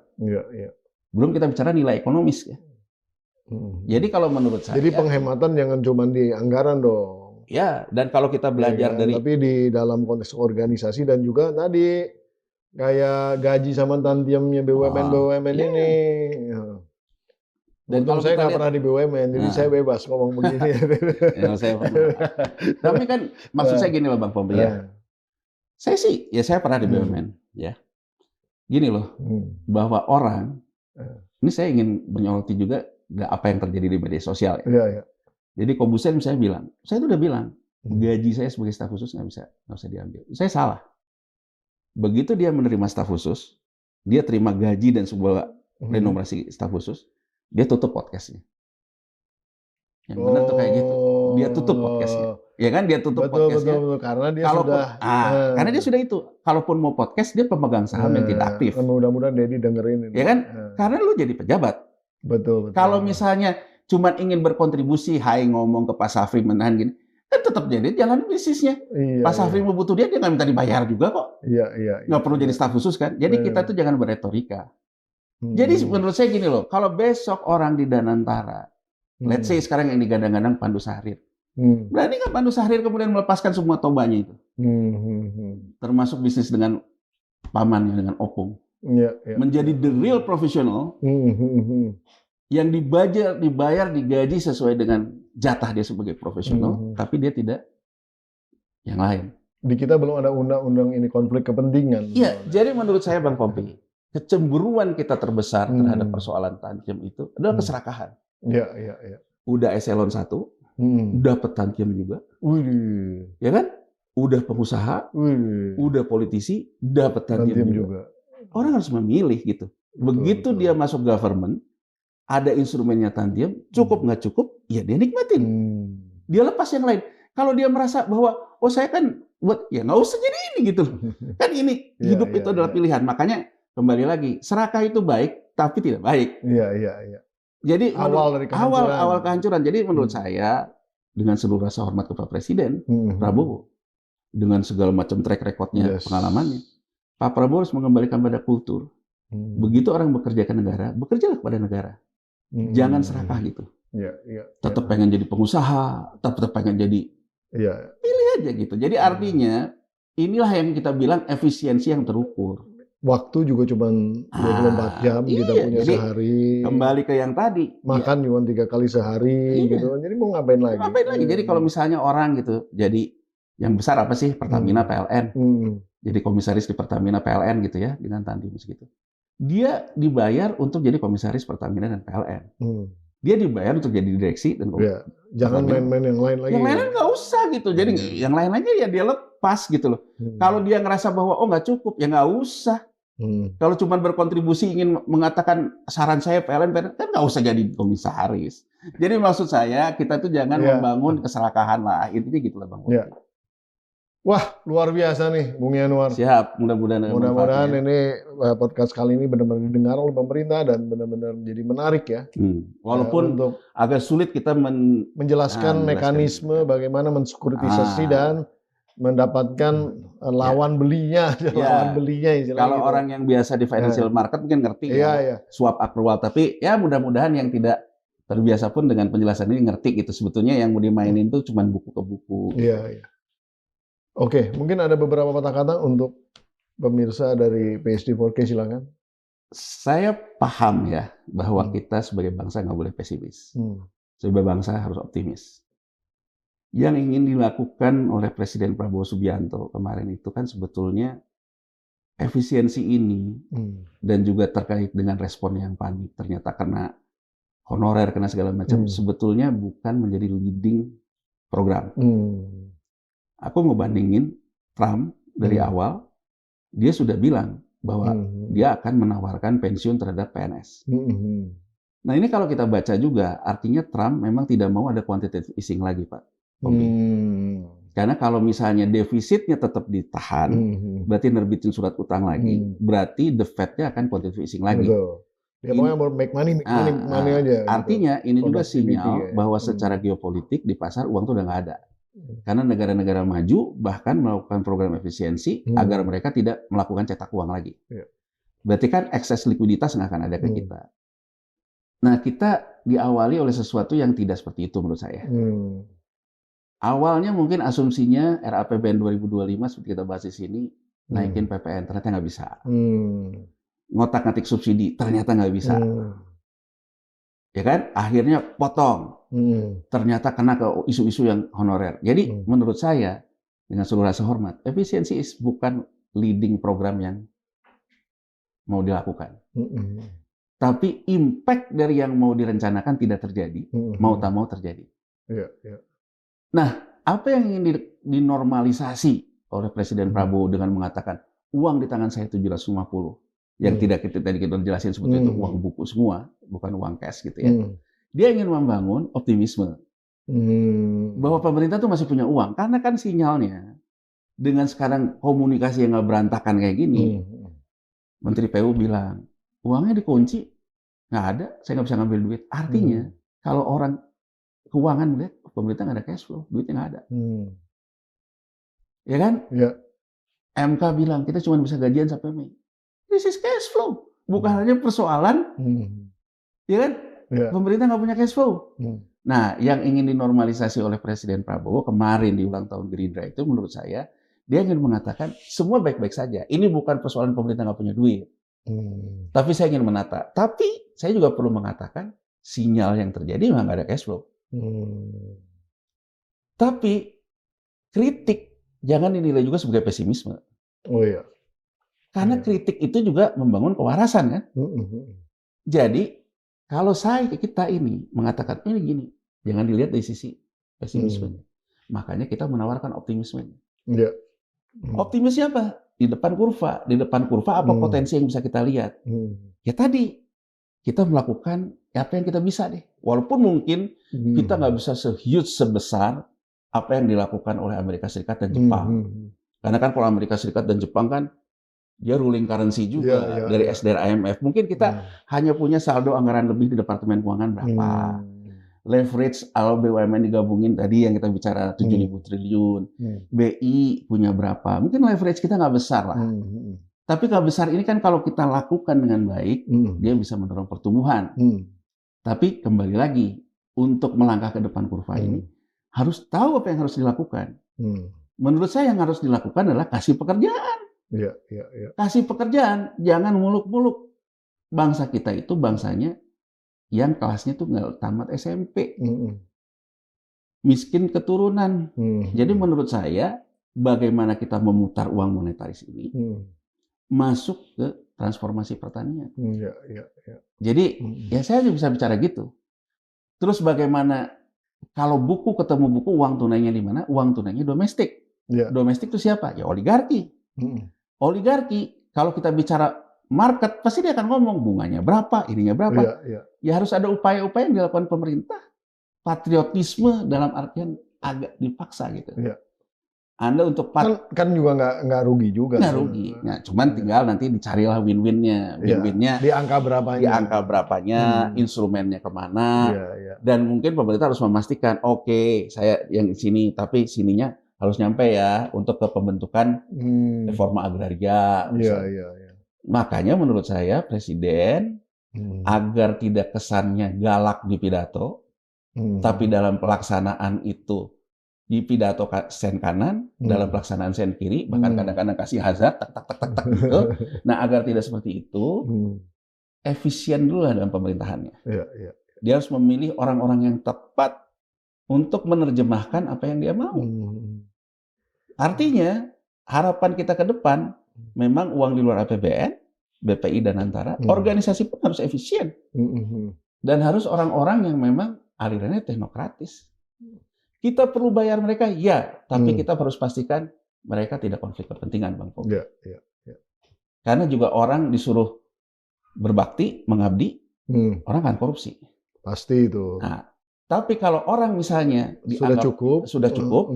Belum kita bicara nilai ekonomis ya. Jadi kalau menurut saya. Jadi penghematan jangan cuma di anggaran dong. Ya, dan kalau kita belajar dari. Tapi di dalam konteks organisasi dan juga tadi kayak gaji sama tantiemnya BUMN ini. Dan kalau saya nggak pernah di BUMN, jadi saya bebas ngomong begini. Tapi kan maksud saya gini loh Bang Pompi ya. Saya pernah di BUMN ya. Gini loh, bahwa orang ini saya ingin menyoroti juga apa yang terjadi di media sosial ya. Jadi Kobusen saya udah bilang gaji saya sebagai staf khusus nggak bisa diambil. Saya salah. Begitu dia menerima staf khusus, dia terima gaji dan sebuah remunerasi staf khusus, dia tutup podcastnya. Yang benar tuh kayak gitu. Dia tutup podcastnya. Ya kan dia tutup podcastnya. Betul. Karena dia karena dia sudah itu. Kalaupun mau podcast dia pemegang saham yang tidak aktif. Mudah-mudahan Dedi dengerin ini. Ya kan? Karena lu jadi pejabat. Betul. Kalau misalnya cuma ingin berkontribusi, ngomong ke Pak Safri menahan gini, kan tetap jadi jalan bisnisnya. Pak Safri mau butuh dia nggak minta dibayar juga kok. Nggak perlu jadi staf khusus kan. Jadi kita tuh jangan beretorika. Jadi menurut saya gini loh, kalau besok orang di Danantara, let's say sekarang yang digadang-gadang Pandu Sahrir, berani nggak Pandu Sahrir kemudian melepaskan semua tobanya itu, termasuk bisnis dengan pamannya dengan Opung, menjadi the real professional yang dibayar digaji sesuai dengan jatah dia sebagai profesional, tapi dia tidak yang lain. Di kita belum ada undang-undang ini konflik kepentingan. Iya, jadi menurut saya Bang Pompi, kecemburuan kita terbesar terhadap persoalan Tantium itu adalah keserakahan. Iya. Udah eselon 1, dapat Tantium juga. Wih. Ya kan? Udah pengusaha, udah politisi, dapat Tantium juga. Orang harus memilih gitu. Begitu dia masuk government, ada instrumennya Tantium, cukup nggak cukup, ya dia nikmatin. Dia lepas yang lain. Kalau dia merasa bahwa, oh saya kan buat, ya nggak usah jadi ini gitu. Kan ini, hidup itu adalah pilihan. Makanya kembali lagi, serakah itu baik, tapi tidak baik. Iya. Jadi awal kehancuran. Jadi menurut saya, dengan seluruh rasa hormat kepada Presiden Prabowo, dengan segala macam track recordnya, pengalamannya, Pak Prabowo harus mengembalikan pada kultur. Begitu orang bekerja ke negara, bekerjalah kepada negara. Jangan serakah gitu. Tetap pengen jadi pengusaha, tetap pengen jadi, pilih aja gitu. Jadi artinya, inilah yang kita bilang efisiensi yang terukur. Waktu juga cuma 24 jam kita punya sehari. Kembali ke yang tadi. Makan cuma 3 kali sehari gitu. Jadi mau ngapain lagi? Jadi kalau misalnya orang gitu, jadi yang besar apa sih? Pertamina, PLN. Jadi komisaris di Pertamina, PLN gitu ya, dengan Tantium segitu. Dia dibayar untuk jadi komisaris Pertamina dan PLN. Dia dibayar untuk jadi direksi dan jangan main-main yang lain lagi. Yang lain nggak usah gitu. Jadi yang lain aja ya dia lepas gitu loh. Kalau dia ngerasa bahwa oh nggak cukup, ya nggak usah. Kalau cuma berkontribusi ingin mengatakan saran saya PLN kan nggak usah jadi komisaris. Jadi maksud saya kita tuh jangan membangun keserakahan lah. Intinya gitu lah Bang. Wah, luar biasa nih Bung Yanuar. Siap, mudah-mudahan ini podcast kali ini benar-benar didengar oleh pemerintah dan benar-benar jadi menarik ya. Walaupun untuk agak sulit kita menjelaskan mekanisme bagaimana mensekuritisasi dan mendapatkan lawan belinya istilahnya. Kalau orang yang biasa di financial market mungkin ngerti swap accrual, tapi ya mudah-mudahan yang tidak terbiasa pun dengan penjelasan ini ngerti gitu. Sebetulnya yang mau dimainin tuh cuma buku ke buku. Iya. Oke, mungkin ada beberapa kata-kata untuk pemirsa dari PSD4K, silakan. Saya paham ya bahwa kita sebagai bangsa nggak boleh pesimis. Sebagai bangsa harus optimis. Yang ingin dilakukan oleh Presiden Prabowo Subianto kemarin itu kan sebetulnya efisiensi ini dan juga terkait dengan respon yang panik ternyata kena honorer, kena segala macam, sebetulnya bukan menjadi leading program. Aku mau bandingin Trump dari awal, dia sudah bilang bahwa dia akan menawarkan pensiun terhadap PNS. Nah ini kalau kita baca juga, artinya Trump memang tidak mau ada quantitative easing lagi, Pak. Karena kalau misalnya defisitnya tetap ditahan, berarti nerbitin surat utang lagi, berarti the Fed-nya akan quantitative easing lagi. Dia mau make money aja. Artinya ini juga sinyal bahwa secara geopolitik di pasar uang itu udah nggak ada. Karena negara-negara maju bahkan melakukan program efisiensi agar mereka tidak melakukan cetak uang lagi. Berarti kan ekses likuiditas nggak akan ada ke kita. Nah, kita diawali oleh sesuatu yang tidak seperti itu menurut saya. Awalnya mungkin asumsinya RAPBN 2025 seperti kita bahas di sini, naikin PPN, ternyata nggak bisa. Ngotak-ngatik subsidi, ternyata nggak bisa. Ya kan? Akhirnya potong. Ternyata kena ke isu-isu yang honorer. Jadi menurut saya, dengan seluruh rasa hormat, efisiensi bukan leading program yang mau dilakukan. Tapi impact dari yang mau direncanakan tidak terjadi, mau tak mau terjadi. Nah, apa yang ingin dinormalisasi oleh Presiden Prabowo dengan mengatakan uang di tangan saya 750, yang tidak tadi kita jelasin sebetulnya itu uang buku semua, bukan uang cash gitu ya. Dia ingin membangun optimisme bahwa pemerintah tuh masih punya uang, karena kan sinyalnya dengan sekarang komunikasi yang nggak berantakan kayak gini, Menteri PU bilang uangnya dikunci, nggak ada, saya nggak bisa ngambil duit. Artinya kalau orang keuangan melihat pemerintah nggak ada cash flow, duitnya nggak ada, ya kan? MK bilang kita cuma bisa gajian sampai Mei. Krisis cash flow, bukan hanya persoalan, ya kan? Pemerintah nggak punya cash flow. Nah, yang ingin dinormalisasi oleh Presiden Prabowo kemarin di ulang tahun Gerindra itu menurut saya, dia ingin mengatakan semua baik-baik saja. Ini bukan persoalan pemerintah nggak punya duit. Tapi saya ingin menata. Tapi saya juga perlu mengatakan sinyal yang terjadi memang nggak ada cash flow. Tapi kritik jangan dinilai juga sebagai pesimisme. Oh iya. Karena kritik itu juga membangun kewarasan kan. Jadi kalau kita ini mengatakan ini gini, jangan dilihat dari sisi pesimisme. Makanya kita menawarkan optimisme. Iya. Optimisnya apa? Di depan kurva. Di depan kurva apa potensi yang bisa kita lihat? Ya tadi kita melakukan apa yang kita bisa deh. Walaupun mungkin kita nggak bisa se-huge sebesar apa yang dilakukan oleh Amerika Serikat dan Jepang. Karena kan kalau Amerika Serikat dan Jepang kan dia ruling currency juga dari SDR IMF. Mungkin kita hanya punya saldo anggaran lebih di Departemen Keuangan berapa. Leverage kalau BUMN digabungin tadi yang kita bicara 7.000 triliun. BI punya berapa. Mungkin leverage kita nggak besar lah. Tapi nggak besar ini kan kalau kita lakukan dengan baik, dia bisa mendorong pertumbuhan. Tapi kembali lagi, untuk melangkah ke depan kurva ini, harus tahu apa yang harus dilakukan. Menurut saya yang harus dilakukan adalah kasih pekerjaan. Kasih pekerjaan, jangan muluk-muluk. Bangsa kita itu bangsanya yang kelasnya tuh nggak tamat SMP. Miskin keturunan. Jadi menurut saya, bagaimana kita memutar uang monetaris ini, masuk ke transformasi pertanian. Jadi, ya saya bisa bicara gitu. Terus bagaimana, kalau buku ketemu buku, uang tunainya di mana? Uang tunainya domestik. Domestik itu siapa? Ya oligarki. Oligarki, kalau kita bicara market, pasti dia akan ngomong bunganya berapa, ininya berapa. Ya harus ada upaya-upaya yang dilakukan pemerintah. Patriotisme dalam artian agak dipaksa gitu. Anda untuk kan juga nggak rugi juga. Nggak rugi. Nah, cuman tinggal nanti dicarilah win-winnya. Win-winnya di angka berapanya. Instrumennya kemana. Dan mungkin pemerintah harus memastikan, oke, saya yang di sini, tapi sininya harus nyampe ya untuk ke pembentukan reforma agraria. Makanya menurut saya Presiden agar tidak kesannya galak di pidato, tapi dalam pelaksanaan itu di pidato sen kanan, dalam pelaksanaan sen kiri, bahkan kadang-kadang kasih hazard, tak gitu. Nah, agar tidak seperti itu, efisien dulu lah dalam pemerintahannya. Dia harus memilih orang-orang yang tepat untuk menerjemahkan apa yang dia mau. Artinya, harapan kita ke depan, memang uang di luar APBN, BPI dan Antara, organisasi pun harus efisien. Dan harus orang-orang yang memang alirannya teknokratis. Kita perlu bayar mereka, ya. Tapi kita harus pastikan mereka tidak konflik kepentingan, Bang Fogi. Karena juga orang disuruh berbakti, mengabdi, orang kan korupsi. Pasti itu. Nah, tapi kalau orang misalnya sudah cukup,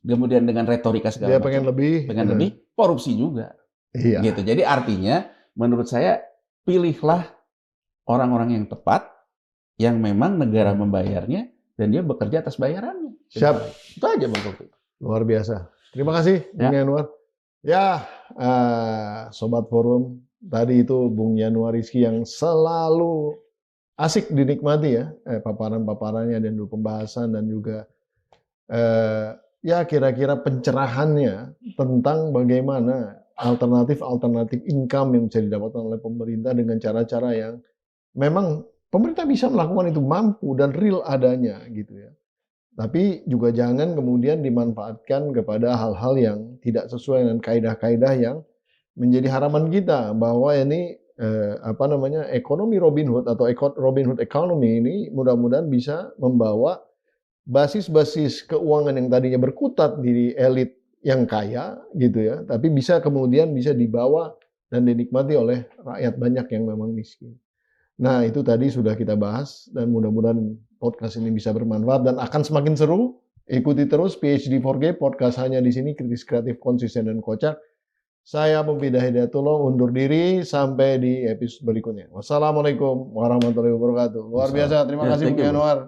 kemudian dengan retorika segala macam, pengen lebih, korupsi juga. Gitu. Jadi artinya, menurut saya, pilihlah orang-orang yang tepat, yang memang negara membayarnya, dan dia bekerja atas bayarannya. Siap. Itu aja, Bang Taufik. Luar biasa. Terima kasih, Bung Yanuar. Sobat Forum, tadi itu Bung Yanuar Rizky yang selalu asik dinikmati ya, paparan-paparannya dan pembahasan dan juga kira-kira pencerahannya tentang bagaimana alternatif income yang bisa didapatkan oleh pemerintah dengan cara-cara yang memang pemerintah bisa melakukan itu, mampu dan real adanya gitu ya. Tapi juga jangan kemudian dimanfaatkan kepada hal-hal yang tidak sesuai dengan kaidah-kaidah yang menjadi harapan kita, bahwa ini ekonomi Robin Hood atau Robin Hood economy ini mudah-mudahan bisa membawa basis-basis keuangan yang tadinya berkutat di elit yang kaya gitu ya, tapi bisa dibawa dan dinikmati oleh rakyat banyak yang memang miskin. Nah, itu tadi sudah kita bahas dan mudah-mudahan podcast ini bisa bermanfaat dan akan semakin seru. Ikuti terus PhD 4K podcast hanya di sini, kritis, kreatif, konsisten dan kocak. Saya Pembida Hidayatullah undur diri sampai di episode berikutnya. Wassalamualaikum warahmatullahi wabarakatuh. Luar biasa, terima kasih Bung Yanuar.